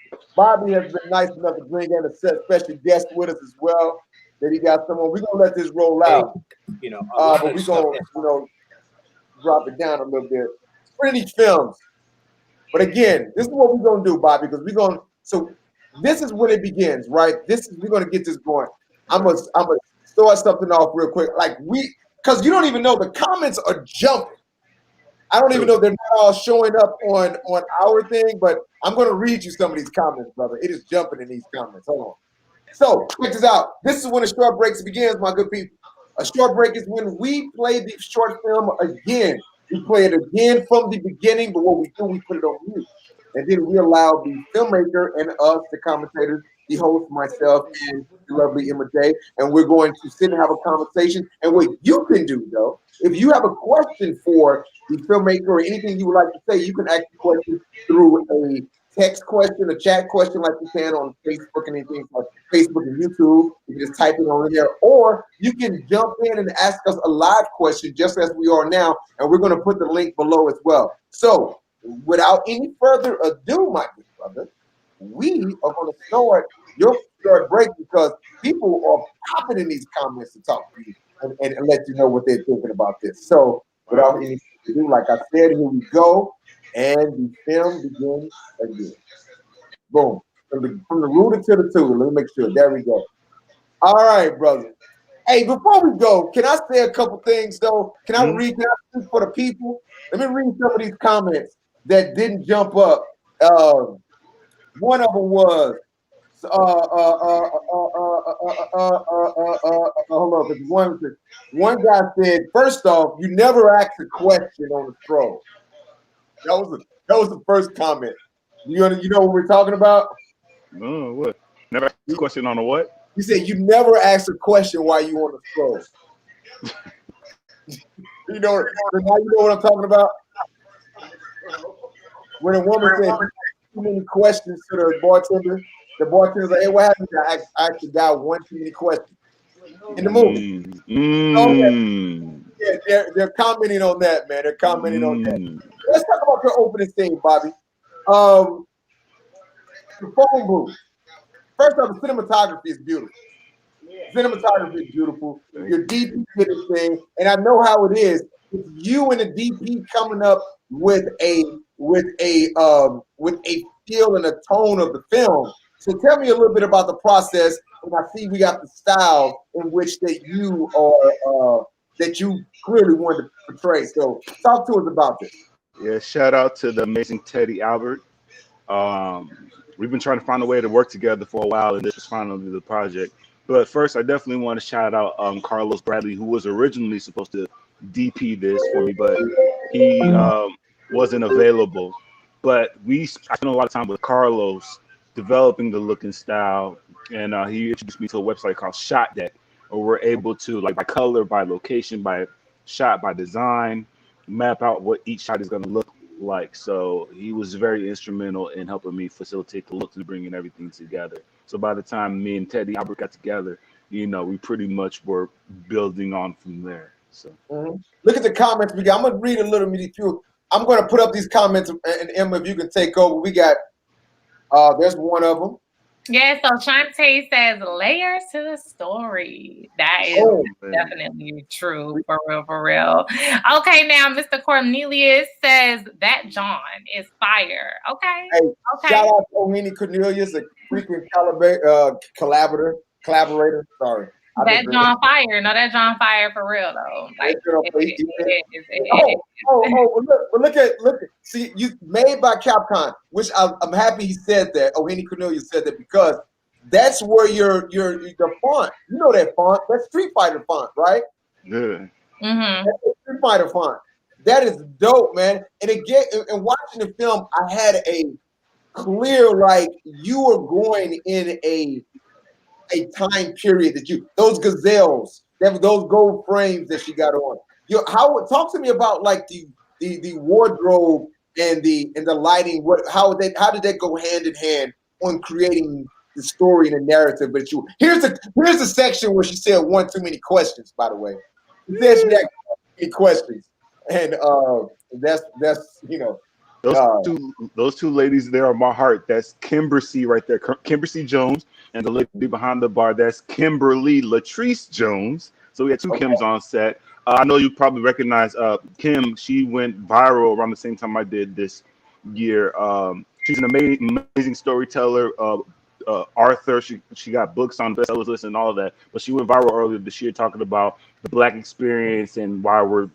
A: has been nice enough to bring in a special guest with us as well. That he got someone. We're gonna let this roll out.
H: You know,
A: but we're gonna drop it down a little bit. Pretty films. But again, this is what we're gonna do, Bobby, because so this is when it begins, right? We're gonna get this going. I'm gonna start something off real quick. Because you don't even know, the comments are jumping. I don't even know, they're not all showing up on our thing, but I'm gonna read you some of these comments, brother. It is jumping in these comments. Hold on. So check this out. This is when a short break begins, my good people. A short break is when we play the short film again. We play it again from the beginning, but what we do, we put it on mute. And then we allow the filmmaker and us, the commentators, the host, myself, and the lovely Emma J, and we're going to sit and have a conversation. And what you can do, though, if you have a question for the filmmaker or anything you would like to say, you can ask the question through a text question, a chat question like you can on Facebook and anything like Facebook and YouTube. You can just type it on there, or you can jump in and ask us a live question just as we are now, and we're going to put the link below as well. So without any further ado, my good brother, we are going to start your short break because people are popping in these comments to talk to you and let you know what they're thinking about this. So without any further ado, like I said, here we go. And the film begins again. Boom. From the rooter to the tutor. Let me make sure. There we go. All right, brother. Hey, before we go, can I say a couple things, though? Can I read that for the people? Let me read some of these comments that didn't jump up. One of them was, hold on, because one guy said, first off, you never ask a question on the stroll. That was the first comment. You know what we're talking about?
C: Oh, what? Never asked a question on a what?
A: You said you never ask a question while you on the stroll. Now you know what I'm talking about? When a woman says too many questions to the bartender's like, hey, what happened? I asked the guy one too many questions in the movie. Yeah, they're commenting on that, man. They're commenting on that. Let's talk about your opening scene, Bobby. The phone booth. First off, the cinematography is beautiful. Cinematography is beautiful. Your DP did his thing, and I know how it is. It's you and the DP coming up with a feel and a tone of the film. So tell me a little bit about the process. And I see we got the style in which that you are that you clearly wanted to portray. So talk to us about this.
C: Yeah, shout out to the amazing Teddy Albert. We've been trying to find a way to work together for a while, and this was finally the project. But first, I definitely want to shout out Carlos Bradley, who was originally supposed to DP this for me, but he wasn't available. But I spent a lot of time with Carlos developing the look and style, and he introduced me to a website called Shot Deck, where we're able to, like, by color, by location, by shot, by design, map out what each shot is going to look like. So he was very instrumental in helping me facilitate the looks and bringing everything together. So by the time me and Teddy Albert got together, you know, we pretty much were building on from there. So
A: look at the comments we got. I'm gonna read a little few. I'm gonna put up these comments, and Emma, if you can take over. We got there's one of them.
B: Yeah, so Shantae says layers to the story. That is definitely true, for real, for real. Okay, now Mr. Cornelius says that John is fire. Okay.
A: Hey,
B: okay.
A: Shout out to Omini Cornelius, a frequent collaborator. Sorry.
B: That John Fire. No, that John Fire for real though. Like,
A: look at see, you made by Capcom, which I'm happy he said that. Henny Cornelius said that because that's where your font. You know that font. That's Street Fighter font, right?
C: Yeah.
B: Mm-hmm.
A: That's Street Fighter font. That is dope, man. And again, and watching the film, I had a clear you were going in a time period that those gazelles, those gold frames that she got on. Talk to me about the wardrobe and the lighting. How did that go hand in hand on creating the story and the narrative? But here's the section where she said one too many questions. By the way, she said she had many questions, and that's
C: those two ladies there are my heart. That's Kimbercy right there, Kimbercy Jones, and the lady behind the bar, that's Kimberly Latrice Jones. So we had two Kims on set. I know you probably recognize Kim. She went viral around the same time I did this year. She's an amazing storyteller. Arthur, she got books on bestsellers list and all of that, but she went viral earlier this year talking about the Black experience and why we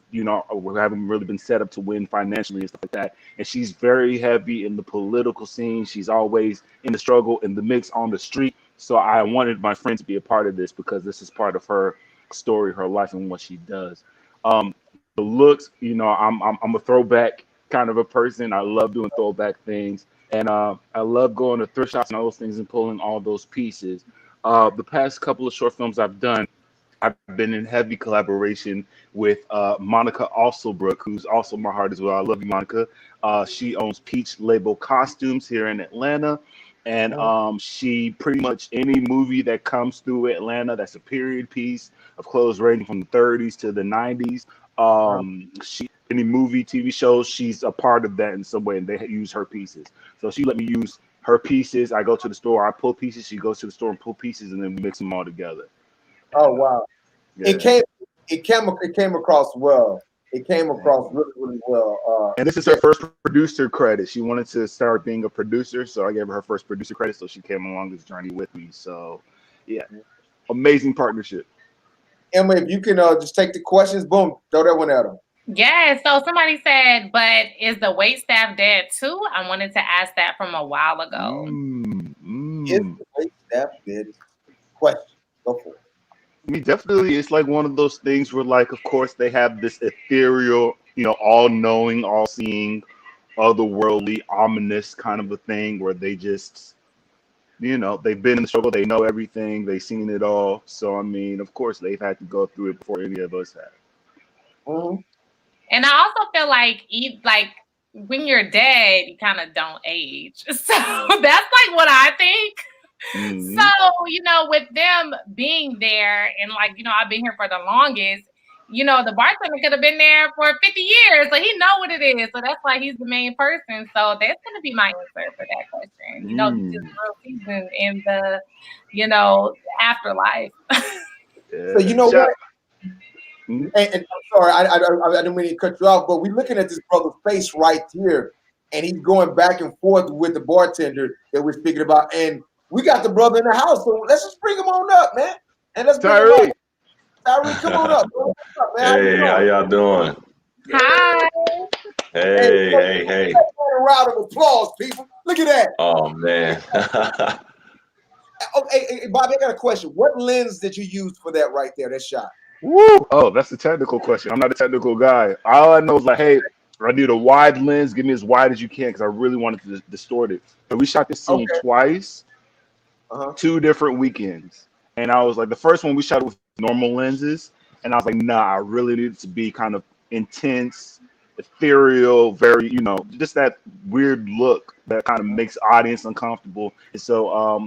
C: haven't really been set up to win financially and stuff like that. And she's very heavy in the political scene. She's always in the struggle, in the mix, on the street. So I wanted my friend to be a part of this because this is part of her story, her life, and what she does. The looks, I'm a throwback kind of a person. I love doing throwback things. And I love going to thrift shops and all those things and pulling all those pieces. The past couple of short films I've done, I've been in heavy collaboration with Monica Alsobrook, who's also my heart as well. I love you, Monica. She owns Peach Label Costumes here in Atlanta. And she pretty much any movie that comes through Atlanta that's a period piece of clothes ranging from the 30s to the 90s. Any movie, TV shows, she's a part of that in some way, and they use her pieces. So she let me use her pieces. I go to the store, I pull pieces. She goes to the store and pull pieces, and then we mix them all together.
A: Oh wow!
C: Yeah.
A: It came across well. It came across really, really well.
C: And this is her first producer credit. She wanted to start being a producer, so I gave her first producer credit. So she came along this journey with me. So yeah, amazing partnership.
A: Emma, if you can just take the questions, boom, throw that one at them.
B: Yeah, so somebody said, but is the wait staff dead too? I wanted to ask that from a while ago.
A: Is the wait staff dead? Question. Go for it.
C: I mean, definitely, it's like one of those things where, of course, they have this ethereal, all-knowing, all-seeing, otherworldly, ominous kind of a thing where they just, they've been in the struggle, they know everything, they've seen it all. So, I mean, of course, they've had to go through it before any of us have.
A: Mm-hmm.
B: And I also feel like when you're dead, you kind of don't age. So that's what I think. Mm-hmm. So, with them being there and I've been here for the longest, the bartender could have been there for 50 years. So he know what it is. So that's why he's the main person. So that's going to be my answer for that question. He's just real seasoned in the, afterlife.
A: So what? And I'm sorry, I didn't mean to cut you off, but we're looking at this brother's face right here, and he's going back and forth with the bartender that we're speaking about. And we got the brother in the house, so let's just bring him on up, man. And let's bring him up. Tyree, come on up. What's up, man?
L: Hey, how y'all doing?
B: Hi.
L: Hey.
A: A round of applause, people. Look at that.
L: Oh, man.
A: Hey, Bobby, I got a question. What lens did you use for that right there, that shot?
C: Woo! Oh, that's a technical question. I'm not a technical guy. All I know is hey, I need a wide lens. Give me as wide as you can because I really wanted to distort it. So we shot this scene twice, 2 different weekends. And I was the first one we shot with normal lenses. And I was nah, I really need it to be kind of intense, ethereal, very, just that weird look that kind of makes audience uncomfortable. And so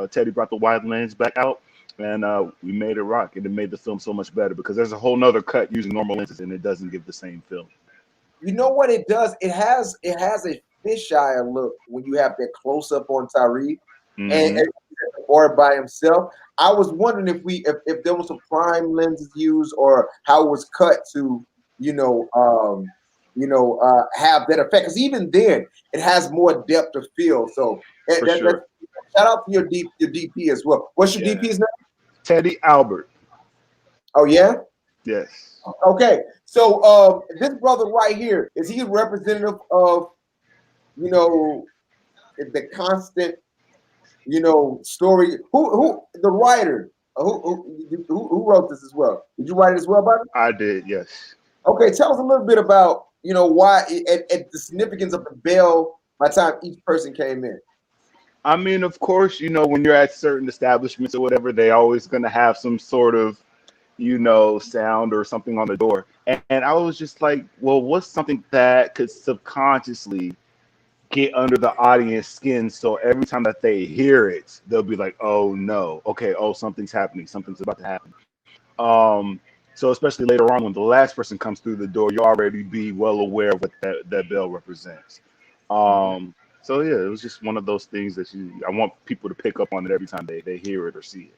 C: Teddy brought the wide lens back out. and we made it rock, and it made the film so much better because there's a whole nother cut using normal lenses, and it doesn't give the same film.
A: You know what it does? It has a fisheye look when you have that close up on Tyree and or by himself. I was wondering if there was some prime lenses used or how it was cut to have that effect. Because even then, it has more depth of field. So
C: Sure.
A: Shout out to your DP as well. What's your DP's name?
C: Teddy Albert.
A: Oh yeah.
C: Yes.
A: Okay. So this brother right here, is he a representative of the constant story? Who the writer? Who wrote this as well? Did you write it as well, Bobby?
C: I did. Yes.
A: Okay. Tell us a little bit about why and the significance of the bell by the time each person came in.
C: I mean, of course, when you're at certain establishments or whatever, they always going to have some sort of, sound or something on the door. And I was just like, well, what's something that could subconsciously get under the audience skin? So every time that they hear it, they'll be like, oh no, okay, oh, something's happening. Something's about to happen. So especially later on when the last person comes through the door, you already be well aware of what that bell represents. So yeah, it was just one of those things that I want people to pick up on it every time they hear it or see it.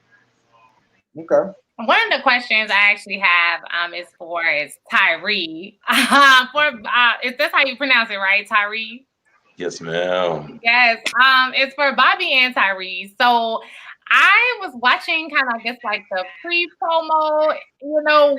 A: Okay.
B: One of the questions I actually have is Tyree. Is this how you pronounce it, right? Tyree?
L: Yes, ma'am.
B: Yes. It's for Bobby and Tyree. So I was watching kind of, I guess, like the pre-promo,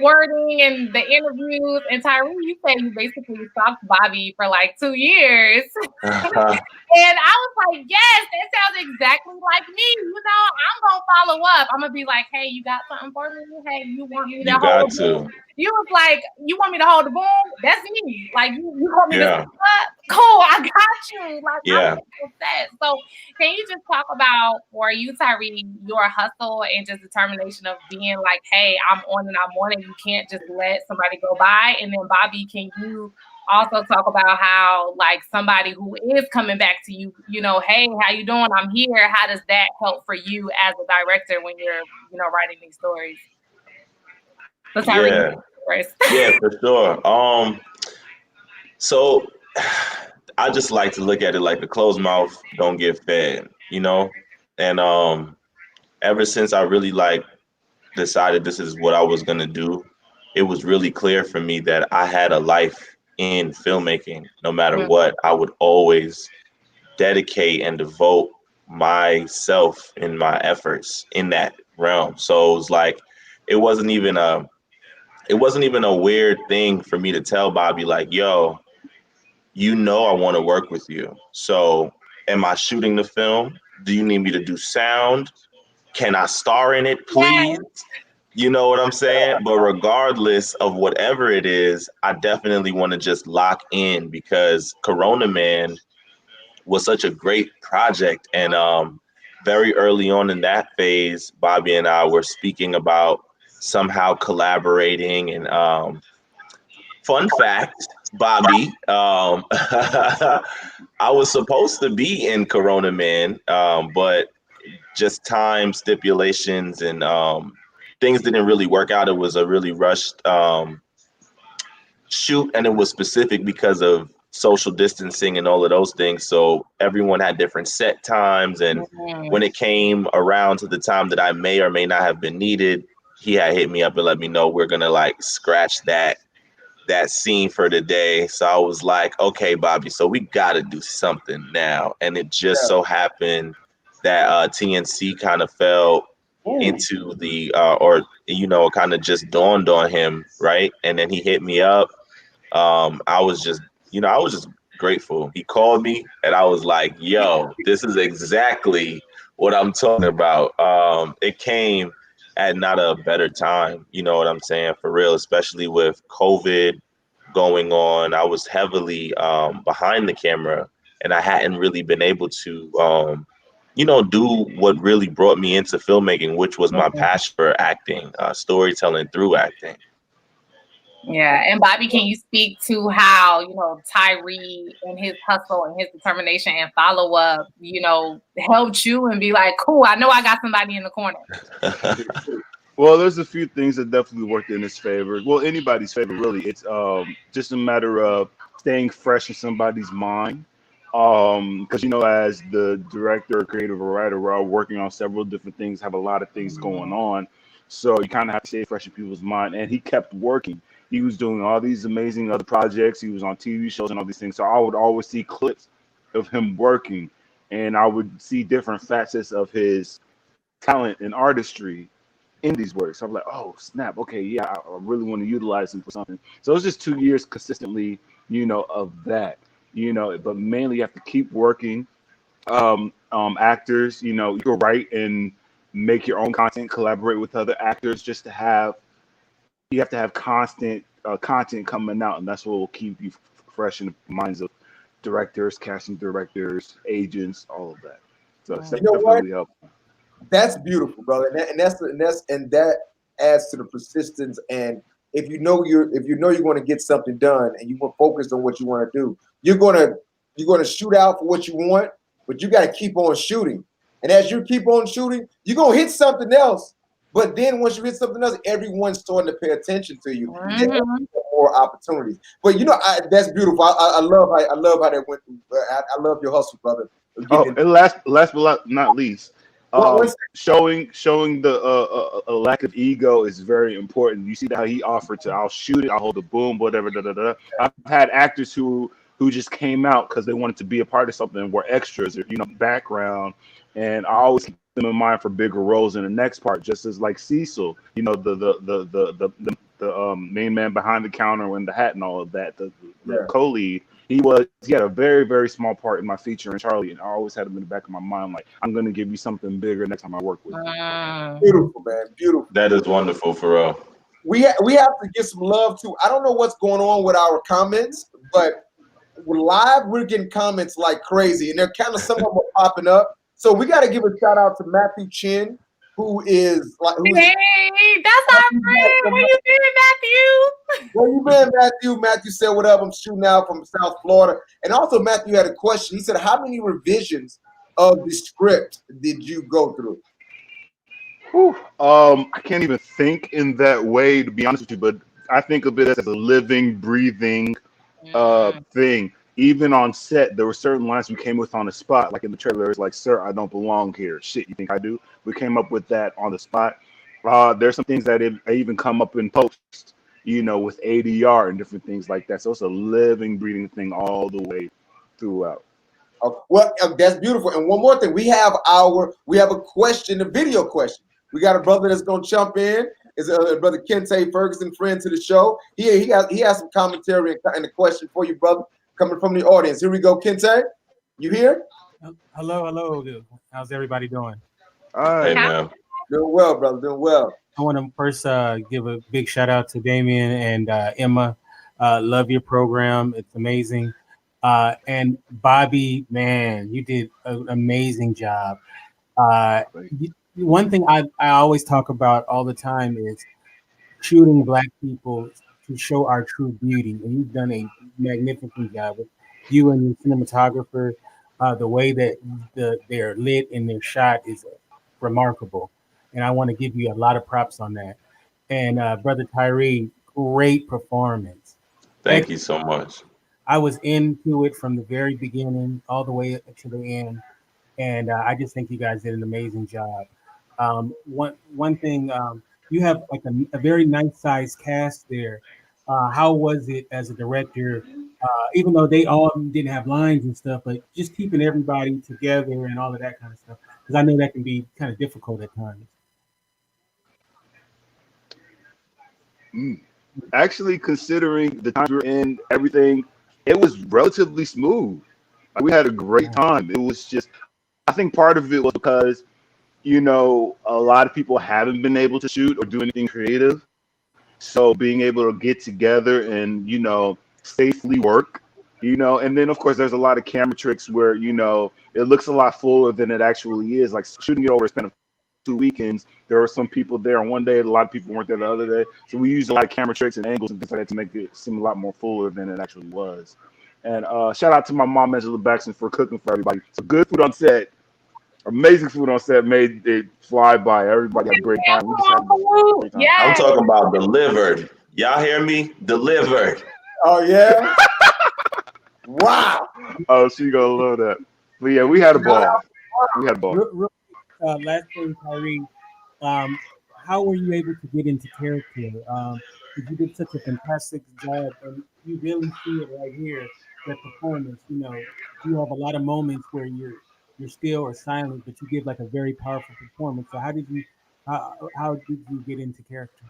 B: wording and the interviews. And Tyree, you said you basically stalked Bobby for like 2 years. And I was like, yes, that sounds exactly like me. I'm going to follow up. I'm going to be like, hey, you got something for me? Hey, you want me to hold the boom? You was like, you want me to hold the boom? That's me. Like, you want me to step up? Cool, I got you. Like, I'm upset. So can you just talk about, for you, Tyree, your hustle and just determination of being like, hey, I'm on and I'm on it. You can't just let somebody go by. And then Bobby, can you also talk about how, like, somebody who is coming back to you, hey, how you doing? I'm here. How does that help for you as a director when you're, writing these stories? So Tyree, first.
L: Yeah, for sure. So I just like to look at it like a closed mouth don't get fed, and ever since I really decided this is what I was gonna do, it was really clear for me that I had a life in filmmaking. No matter what, I would always dedicate and devote myself and my efforts in that realm. So it was like, it wasn't even a weird thing for me to tell Bobby, like, yo, I want to work with you. So am I shooting the film? Do you need me to do sound? Can I star in it, please? You know what I'm saying? But regardless of whatever it is, I definitely want to just lock in, because Corona Man was such a great project. And very early on in that phase, Bobby and I were speaking about somehow collaborating. And fun fact, Bobby, I was supposed to be in Corona Man, but just time stipulations and things didn't really work out. It was a really rushed shoot, and it was specific because of social distancing and all of those things. So everyone had different set times, and when it came around to the time that I may or may not have been needed, he had hit me up and let me know we're gonna scratch that scene for today. So I was like, okay, Bobby, so we gotta do something now. And it just so happened that TNC kind of fell into the it kind of just dawned on him, right? And then he hit me up. I was just grateful. He called me and I was like, yo, this is exactly what I'm talking about. It came at not a better time, you know what I'm saying, for real, especially with COVID going on. I was heavily behind the camera, and I hadn't really been able to do what really brought me into filmmaking, which was my passion for acting, storytelling through acting.
B: Yeah, and Bobby, can you speak to how, you know, Tyree and his hustle and his determination and follow up, you know, helped you and be like, cool, I know I got somebody in the corner.
C: Well, there's a few things that definitely worked in his favor. Well, anybody's favor, really. It's just a matter of staying fresh in somebody's mind. Because you know, as the director, or creative, or writer, we're all working on several different things, have a lot of things going on. So you kind of have to stay fresh in people's mind. And he kept working. He was doing all these amazing other projects. He was on TV shows and all these things. So I would always see clips of him working, and I would see different facets of his talent and artistry in these works. So I'm like, oh snap, okay, yeah, I really want to utilize him for something. So it was just 2 years consistently, you know, of that, you know. But mainly you have to keep working. Actors, you know, you can write and make your own content, collaborate with other actors, just to have. You have to have constant content coming out, and that's what will keep you fresh in the minds of directors, casting directors, agents, all of that. So it's
A: You know
C: definitely
A: what?
C: helpful.
A: That's beautiful, brother, and that adds to the persistence. And if you know you're going to get something done, and you want focused on what you want to do, you're gonna shoot out for what you want, but you got to keep on shooting. And as you keep on shooting, you're gonna hit something else. But then once you hit something else, everyone's starting to pay attention to you. Then more opportunities. But you know, that's beautiful. I love how that went through. I love your hustle, brother.
C: Oh, and last but not least, showing the a lack of ego is very important. You see how he offered to, I'll shoot it, I'll hold the boom, whatever. Da, da, da. I've had actors who just came out because they wanted to be a part of something, were extras, or, you know, background, and I always keep them in mind for bigger roles in the next part. Just as like Cecil, you know, the main man behind the counter and the hat and all of that, the co-lead. He had a very, very small part in my feature in Charlie, and I always had him in the back of my mind, like, I'm going to give you something bigger next time I work with you.
A: Beautiful, man. Beautiful.
L: That is wonderful, for real.
A: We have to give some love to. I don't know what's going on with our comments, but live we're getting comments like crazy, and they're kind of some of them are popping up. So we got to give a shout out to Matthew Chin, who is like,
B: hey, that's our friend. Where you been, Matthew?
A: Where you been, Matthew? Matthew said, "What up? I'm shooting out from South Florida." And also, Matthew had a question. He said, "How many revisions of the script did you go through?"
C: Whew. I can't even think in that way, to be honest with you, but I think of it as a living, breathing thing. Even on set, there were certain lines we came with on the spot, like in the trailer. It's like, "Sir, I don't belong here." Shit, you think I do? We came up with that on the spot. There's some things that even come up in post, you know, with ADR and different things like that. So it's a living, breathing thing all the way throughout.
A: Well, that's beautiful. And one more thing, we have a question, a video question. We got a brother that's gonna jump in. Is brother Kente Ferguson, friend to the show. He has some commentary and a question for you, brother, coming from the audience. Here we go, Kente. You here?
M: Hello. How's everybody doing?
L: Hey, man.
A: Doing well, brother. Doing well.
M: I want to first give a big shout out to Damien and Emma. Love your program. It's amazing. And Bobby, man, you did an amazing job. One thing I always talk about all the time is shooting Black people to show our true beauty. And you've done a magnificent job with you and your cinematographer. The way that they're lit and they're shot is remarkable. And I want to give you a lot of props on that. And Brother Tyree, great performance.
L: Thank you so much.
M: I was into it from the very beginning all the way to the end. And I just think you guys did an amazing job. One thing, you have like a very nice sized cast there. How was it as a director, even though they all didn't have lines and stuff, but just keeping everybody together and all of that kind of stuff? Because I know that can be kind of difficult at times.
C: Actually, considering the time we were in, everything, it was relatively smooth. We had a great time. It was just, I think part of it was because, you know, a lot of people haven't been able to shoot or do anything creative. So being able to get together and, you know, safely work, you know, and then of course there's a lot of camera tricks where, you know, it looks a lot fuller than it actually is. Like shooting it over a span of 2 weekends, there were some people there on one day, a lot of people weren't there the other day. So we used a lot of camera tricks and angles and things like that to make it seem a lot more fuller than it actually was. And shout out to my mom, Angela Baxton, for cooking for everybody. So good food on set, amazing food on set, made it fly by. Everybody had a great time. We just had a great time.
B: Yes.
L: I'm talking about delivered. Y'all hear me? Delivered.
A: Oh yeah. Wow.
C: Oh, she gonna love that. But yeah, we had a ball. We had a ball.
M: Last thing, Tyree, how were you able to get into character? You did such a fantastic job, and you really see it right here, that performance. You know, you have a lot of moments where you're still or silent, but you give like a very powerful performance. So how did you get into character?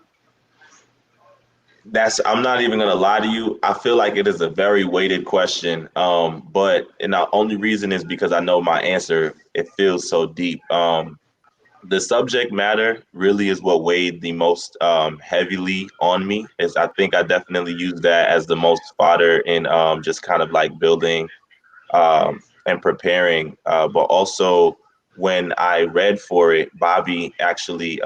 L: I'm not even gonna lie to you. I feel like it is a very weighted question. But the only reason is because I know my answer. It feels so deep. The subject matter really is what weighed the most heavily on me. I think I definitely used that as the most fodder in just kind of like building and preparing. But also when I read for it, Bobby actually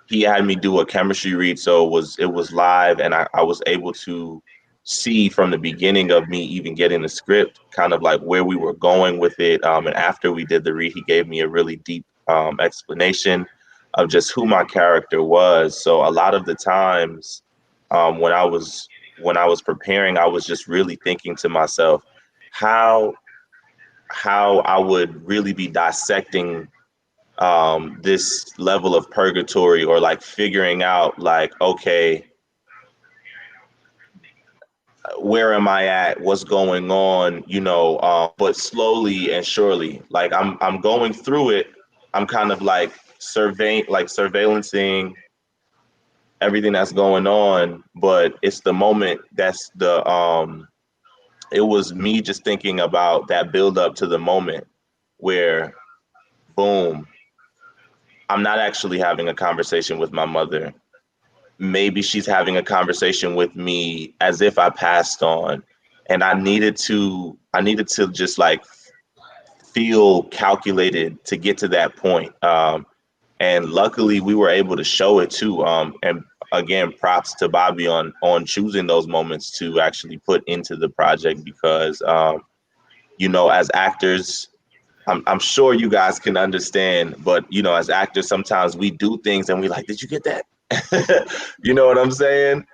L: he had me do a chemistry read, so it was live, and I was able to see from the beginning of me even getting the script kind of like where we were going with it. And after we did the read, he gave me a really deep explanation of just who my character was. So a lot of the times when I was preparing, I was just really thinking to myself how I would really be dissecting this level of purgatory, or like figuring out like, okay, where am I at? What's going on? You know, but slowly and surely, like I'm going through it. I'm kind of like surveillancing everything that's going on, but it's the moment that's it was me just thinking about that build up to the moment where, boom, I'm not actually having a conversation with my mother. Maybe she's having a conversation with me as if I passed on. And I needed to just like feel calculated to get to that point. And luckily we were able to show it too. And again, props to Bobby on choosing those moments to actually put into the project, because you know, as actors, I'm sure you guys can understand, but you know, as actors, sometimes we do things and we like, did you get that? You know what I'm saying?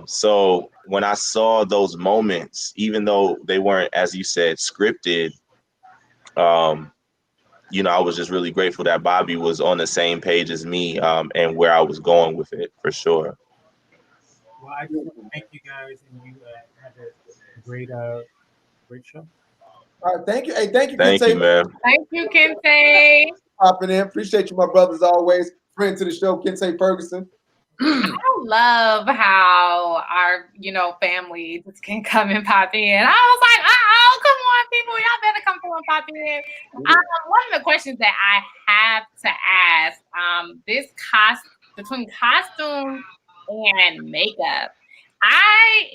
L: So when I saw those moments, even though they weren't, as you said, scripted, you know, I was just really grateful that Bobby was on the same page as me, and where I was going with it, for sure.
M: Well, I just want to thank you guys, and you had a great show.
A: All right, thank you. Hey, thank you,
L: Thank
A: Kente.
L: you, man.
B: Thank you, Kente.
A: Popping in. Appreciate you, my brothers, always. Friend to the show, Kente Ferguson.
B: I love how our, family just can come and pop in. I was like, oh, come on, people. Y'all better come through and pop in. One of the questions that I have to ask, between costume and makeup, I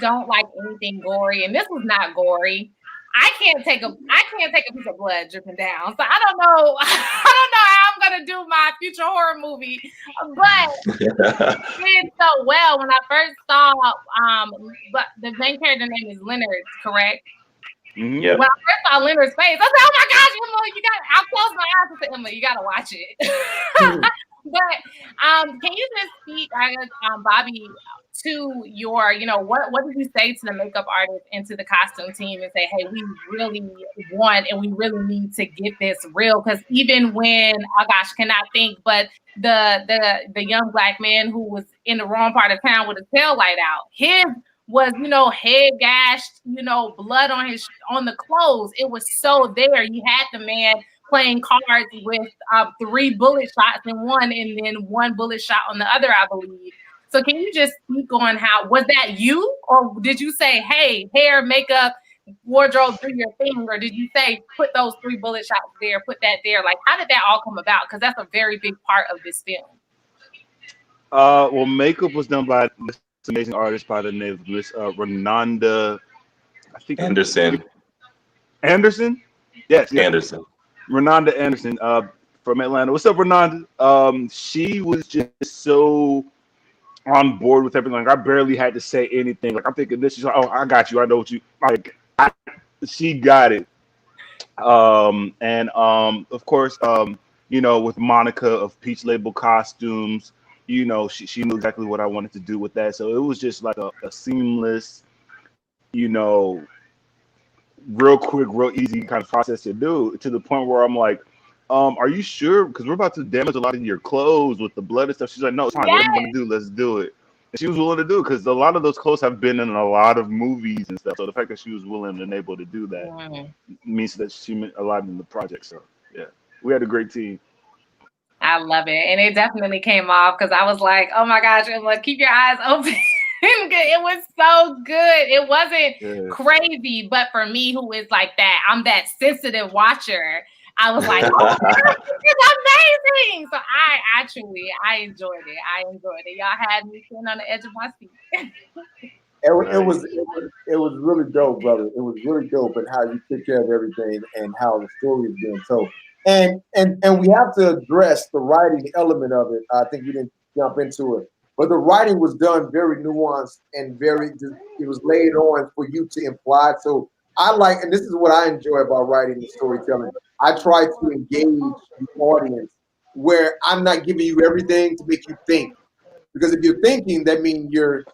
B: don't like anything gory, and this was not gory. I can't take a piece of blood dripping down. So I don't know how I'm gonna do my future horror movie, but it did so well when I first saw but the main character name is Leonard, correct?
L: Yeah.
B: When I first saw Leonard's face, I said, "Oh my gosh, Emma, I'll close my eyes and say, Emma, you gotta watch it." But can you just speak, Bobby, to your, what did you say to the makeup artist and to the costume team and say, hey, we really want and we really need to get this real? Because even when, oh gosh, cannot think, but the young black man who was in the wrong part of town with his tail light out, his was, head gashed, blood on the clothes. It was so there. You had the man playing cards with 3 bullet shots in one and then 1 bullet shot on the other, I believe. So can you just speak on how, was that you, or did you say, hey, hair, makeup, wardrobe, do your thing, or did you say, put those 3 bullet shots there, put that there? Like, how did that all come about? Because that's a very big part of this film.
C: Well, makeup was done by this amazing artist by the name of Miss Renanda, I think
L: Anderson.
C: Anderson? Yes.
L: Anderson.
C: Renanda Anderson from Atlanta. What's up, Renanda? She was just so on board with everything. Like, I barely had to say anything. Like, I'm thinking this. She's like, oh, I got you. I know what you like. She got it. Of course, with Monica of Peach Label Costumes, she knew exactly what I wanted to do with that. So it was just like a seamless, real quick, real easy kind of process to do, to the point where I'm like, are you sure? Because we're about to damage a lot of your clothes with the blood and stuff. She's like, no, it's fine. Whatever you want to do, let's do it. And she was willing to do it because a lot of those clothes have been in a lot of movies and stuff. So the fact that she was willing and able to do that means that she meant a lot in the project. So yeah, we had a great team.
B: I love it. And it definitely came off because I was like, oh my gosh, Emma, keep your eyes open. It was so good. It wasn't crazy, but for me, who is like that, I'm that sensitive watcher. I was like, oh, this is amazing. So I enjoyed it. Y'all had me sitting on the edge of my seat.
A: It was really dope, brother. It was really dope, and how you took care of everything and how the story is being told. And we have to address the writing element of it. I think we didn't jump into it, but the writing was done very nuanced and it was laid on for you to imply. So I like, and this is what I enjoy about writing and storytelling. I try to engage the audience where I'm not giving you everything to make you think, because if you're thinking, that means you're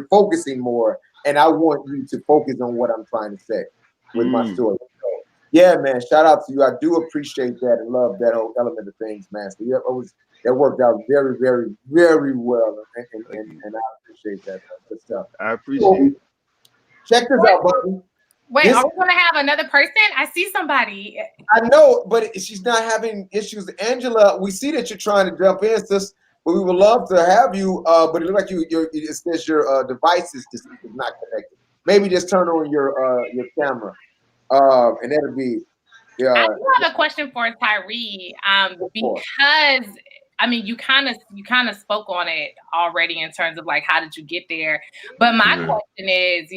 A: focusing more, and I want you to focus on what I'm trying to say with my story. So, yeah, man, shout out to you. I do appreciate that and love that whole element of things, man. So yeah, that worked out very, very, very well, and I appreciate that good stuff.
C: I appreciate it.
A: Check this out, buddy.
B: Wait, are we going to have another person? I see somebody.
A: I know, but she's not having issues. Angela, we see that you're trying to jump in, sis, but we would love to have you. But it looks like it says your device is not connected. Maybe just turn on your camera, and that'll be. Yeah.
B: I do have a question for Tyree, because I mean, you kind of spoke on it already in terms of like, how did you get there? But my question is,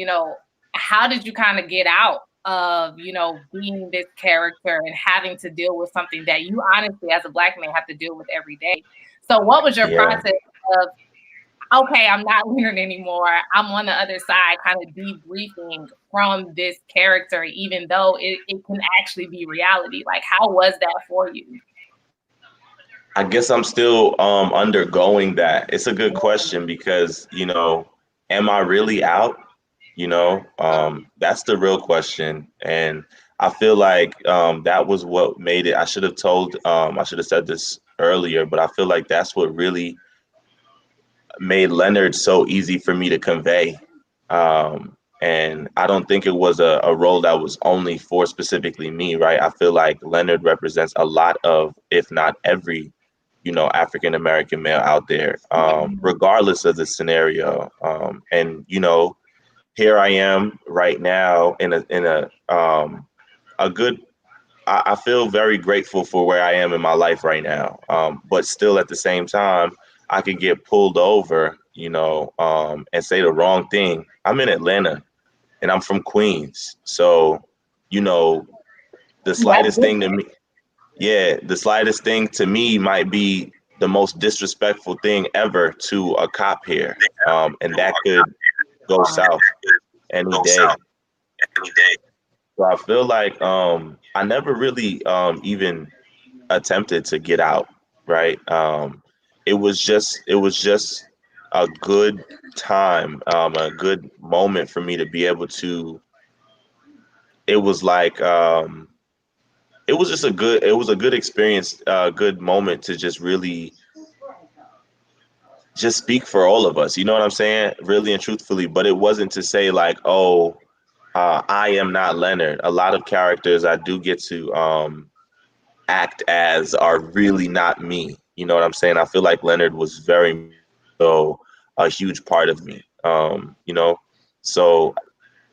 B: how did you kind of get out of, being this character and having to deal with something that you honestly, as a Black man, have to deal with every day? So what was your process of, okay, I'm not Leonard anymore, I'm on the other side, kind of debriefing from this character, even though it can actually be reality? Like, how was that for you?
L: I guess I'm still undergoing that. It's a good question because, am I really out? That's the real question. And I feel like that was what made it. I should have said this earlier, but I feel like that's what really made Leonard so easy for me to convey. And I don't think it was a role that was only for specifically me, right? I feel like Leonard represents a lot of, if not every, African-American male out there, regardless of the scenario. And, here I am right now in a good, I feel very grateful for where I am in my life right now. But still at the same time, I could get pulled over, and say the wrong thing. I'm in Atlanta and I'm from Queens. So, the slightest thing to me, the slightest thing to me might be the most disrespectful thing ever to a cop here. And that could go south any day. So I feel like I never really even attempted to get out, right? It was just a good time, a good moment for me to be able to. It was like it was a good experience, a good moment to just really just speak for all of us. You know what I'm saying? Really and truthfully. But it wasn't to say like, oh, I am not Leonard. A lot of characters I do get to act as are really not me. You know what I'm saying? I feel like Leonard was very a huge part of me. So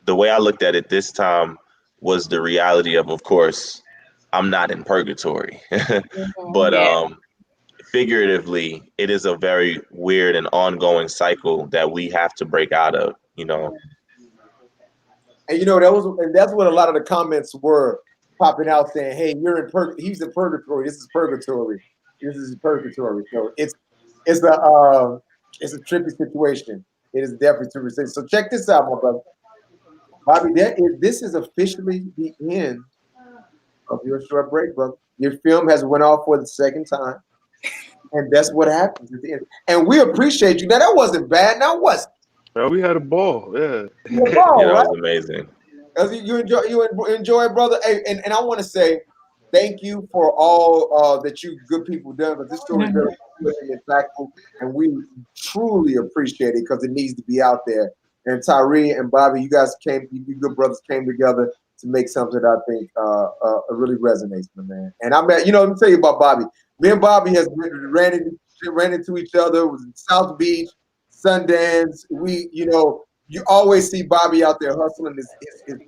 L: the way I looked at it this time was the reality of course, I'm not in purgatory, but figuratively, it is a very weird and ongoing cycle that we have to break out of, And
A: that's what a lot of the comments were. popping out saying, "Hey, you're in he's in purgatory. This is purgatory. This is purgatory." So it's a trippy situation. It is definitely to resist. So check this out, my brother. Bobby, this is officially the end of your short break, brother. Your film has went off for the second time, and that's what happens at the end. And we appreciate you. Now that wasn't bad. Now was it?
C: Well, we had a ball. Yeah.
L: Yeah, that was amazing.
A: You enjoy it, brother. Hey, and I want to say thank you for all that you good people done. But this story is very impactful, and we truly appreciate it because it needs to be out there. And Tyree and Bobby, you guys you good brothers came together to make something that I think really resonates, man. And let me tell you about Bobby. Me and Bobby has ran into each other. It was in South Beach, Sundance. You always see Bobby out there hustling his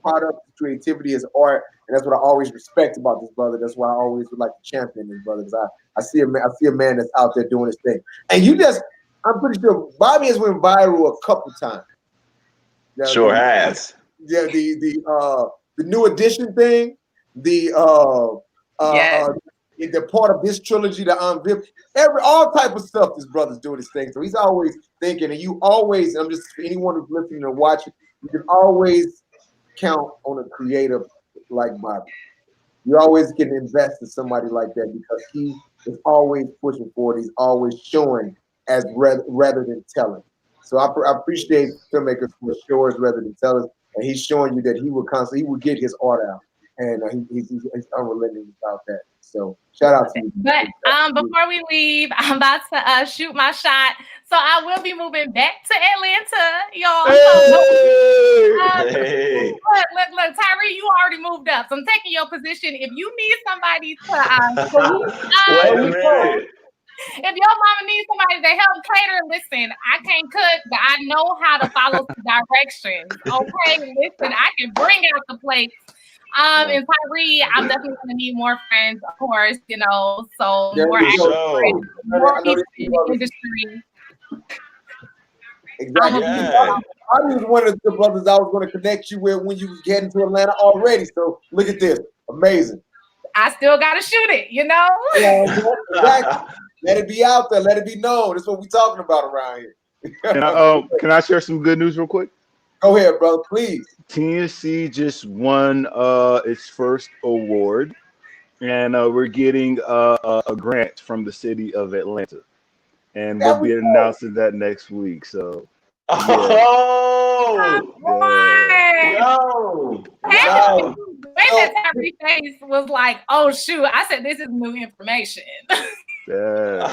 A: product, his creativity, his art, and that's what I always respect about this brother. That's why I always would like to champion this brother, because I see a man that's out there doing his thing. And I'm pretty sure Bobby has went viral a couple times.
L: Sure has.
A: Yeah, the new edition thing, the part of this trilogy, the Unvip, all type of stuff. This brother's doing his thing, so he's always thinking. And you always, and I'm just anyone who's listening and watching, you can always count on a creative like Bobby. You always can invest in somebody like that because he is always pushing forward. He's always showing as rather than telling. So I appreciate filmmakers who are showers rather than tellers, and he's showing you that he will get his art out, and he's unrelenting about that. So shout out to you.
B: But before we leave, I'm about to shoot my shot. So I will be moving back to Atlanta, y'all.
L: Hey.
B: Look, Tyree, you already moved up. So I'm taking your position. If you need somebody to
L: wait a minute.
B: If your mama needs somebody to help cater, listen, I can't cook, but I know how to follow some directions. Okay, listen, I can bring out the plates. And Tyree, I'm definitely going to need more friends, of course, so more people in the industry.
A: Exactly. I was one of the brothers I was going to connect you with when you was getting to Atlanta already. So look at this. Amazing.
B: I still got to shoot it,
A: Yeah, exactly. Let it be out there. Let it be known. That's what we're talking about around here.
C: Can I share some good news real quick?
A: Go ahead, brother, please.
C: TNC just won its first award, and we're getting a grant from the city of Atlanta, and we'll be announcing that next week. So,
B: That Tyree face was like, "Oh shoot!" I said, "This is new information."
C: Yeah,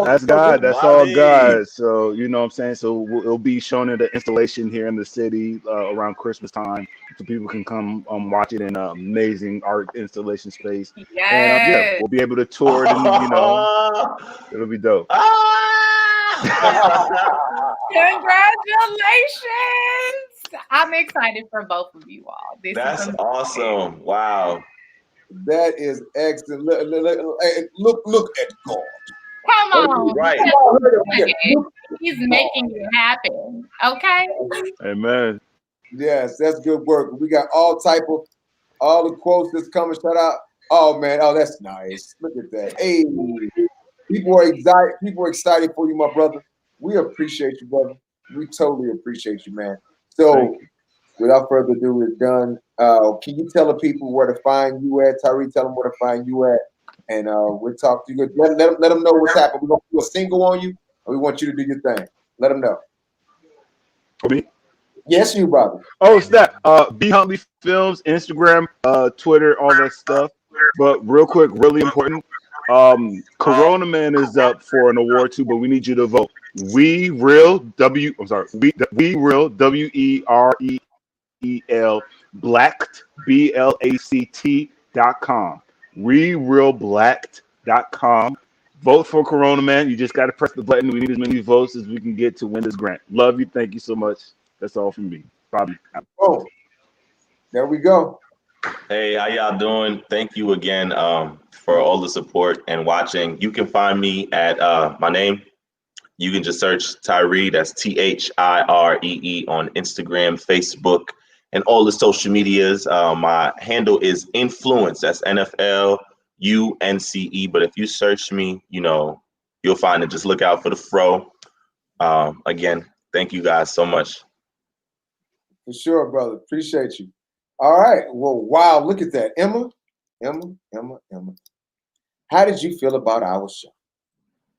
C: that's God. That's all God. So you know what I'm saying. So it'll be shown in the installation here in the city around Christmas time, so people can come watch it in an amazing art installation space.
B: Yes.
C: And we'll be able to tour it, and it'll be dope.
B: Congratulations! I'm excited for both of you all.
L: That's awesome. Wow.
A: That is excellent. Look at God.
B: Come on.
L: Right.
B: He's making it happen. Okay.
C: Amen.
A: Yes, that's good work. We got all the quotes that's coming. Shout out. Oh man, that's nice. Look at that. Hey, people are excited. People are excited for you, my brother. We appreciate you, brother. We totally appreciate you, man. So, without further ado, we're done. Can you tell the people where to find you at? Tyree, tell them where to find you at, and we'll talk to you. Let them know what's happening. We're gonna do a single on you, and we want you to do your thing. Let them know.
C: For me?
A: Yes, you, brother.
C: Oh, it's that. Vie Huntley Films, Instagram, Twitter, all that stuff. But real quick, really important. Corona Man is up for an award too, but we need you to vote. We Real WEREL Blacked BLACT.com. WeRealBlacked.com. Vote for Corona Man. You just got to press the button. We need as many votes as we can get to win this grant. Love you. Thank you so much. That's all from me. Bobby.
A: Oh, there we go.
L: Hey, how y'all doing? Thank you again for all the support and watching. You can find me at my name. You can just search Tyree. That's THIREE on Instagram, Facebook, and all the social medias. My handle is Influence. That's NFLUNCE. But if you search me, you'll find it. Just look out for the fro. Again, thank you guys so much.
A: For sure, brother. Appreciate you. All right. Well, wow, look at that. Emma. How did you feel about our show?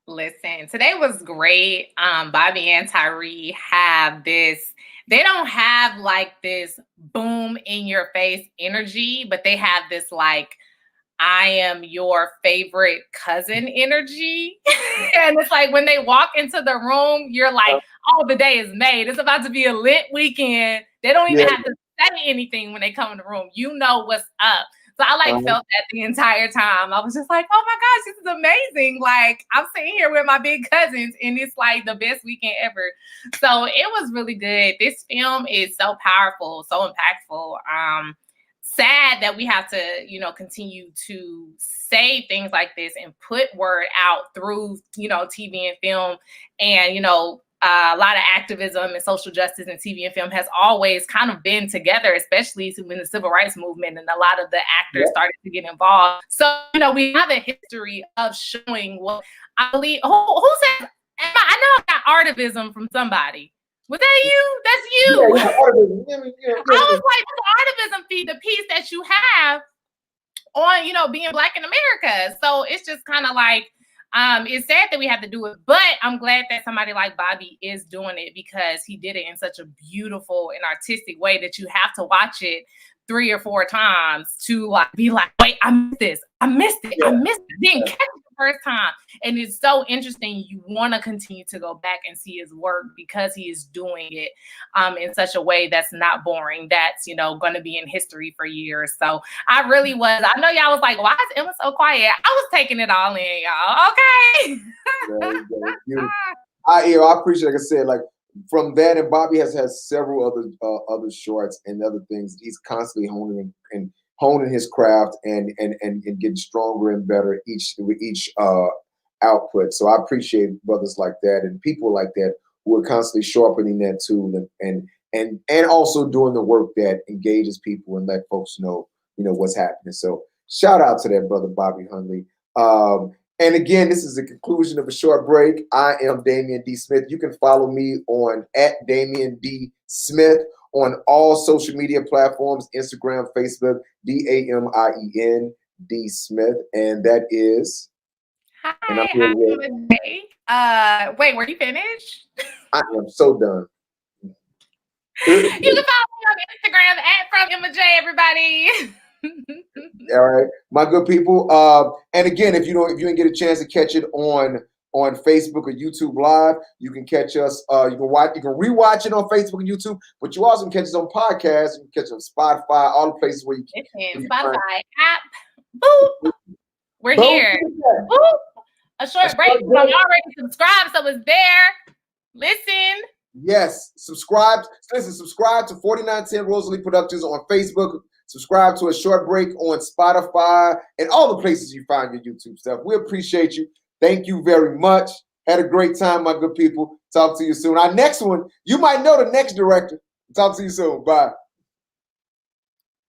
B: Listen, today was great. Bobby and Tyree have this, they don't have like this boom in your face energy, but they have this like, I am your favorite cousin energy. And it's like when they walk into the room, you're like, oh, the day is made. It's about to be a lit weekend. They don't even have to say anything when they come in the room. You know what's up. So I felt that the entire time. I was just like, oh my gosh, this is amazing. Like I'm sitting here with my big cousins and it's like the best weekend ever. So it was really good. This film is so powerful, so impactful. Sad that we have to, continue to say things like this and put word out through, TV and film. And, a lot of activism and social justice in TV and film has always kind of been together, especially in the civil rights movement, and a lot of the actors started to get involved. So, we have a history of showing what I believe. Who said, I know I got artivism from somebody. Was that you? That's you.
A: Yeah,
B: I was like, artivism feed the piece that you have on, being Black in America. So it's just kind of like, it's sad that we have to do it, but I'm glad that somebody like Bobby is doing it because he did it in such a beautiful and artistic way that you have to watch it 3 or 4 times to be like, wait, I missed this. I missed it. Didn't catch it the first time. And it's so interesting. You want to continue to go back and see his work because he is doing it in such a way that's not boring. That's, going to be in history for years. So I really was. I know y'all was like, why is Emma so quiet? I was taking it all in, y'all. Okay.
A: I appreciate, like I said, from that, and Bobby has several other shorts and other things. He's constantly honing his craft and getting stronger and better with each output. So I appreciate brothers like that and people like that who are constantly sharpening that tool and also doing the work that engages people and let folks know what's happening. So shout out to that brother Bobby Huntley. And again, this is the conclusion of a short break. I am Damien D. Smith. You can follow me on @Damien D. Smith on all social media platforms, Instagram, Facebook, DAMIEN D. Smith. And that is.
B: Hi, wait, were you finished?
A: I am so done.
B: You can follow me on Instagram @FromEmmaJ, everybody.
A: All right, my good people. And again, if you didn't get a chance to catch it on Facebook or YouTube Live, you can catch us. You can rewatch it on Facebook and YouTube, but you also can catch us on podcasts. You can catch it on Spotify, all the places where you can.
B: Spotify app. Boop. We're here. Boop. A short break. I'm already subscribed, so it's there. Listen.
A: Yes, subscribe. Listen, subscribe to 4910 Rosalie Productions on Facebook. Subscribe to A Short Break on Spotify and all the places you find your YouTube stuff. We appreciate you. Thank you very much. Had a great time, my good people. Talk to you soon. Our next one, you might know the next director. Talk to you soon. Bye.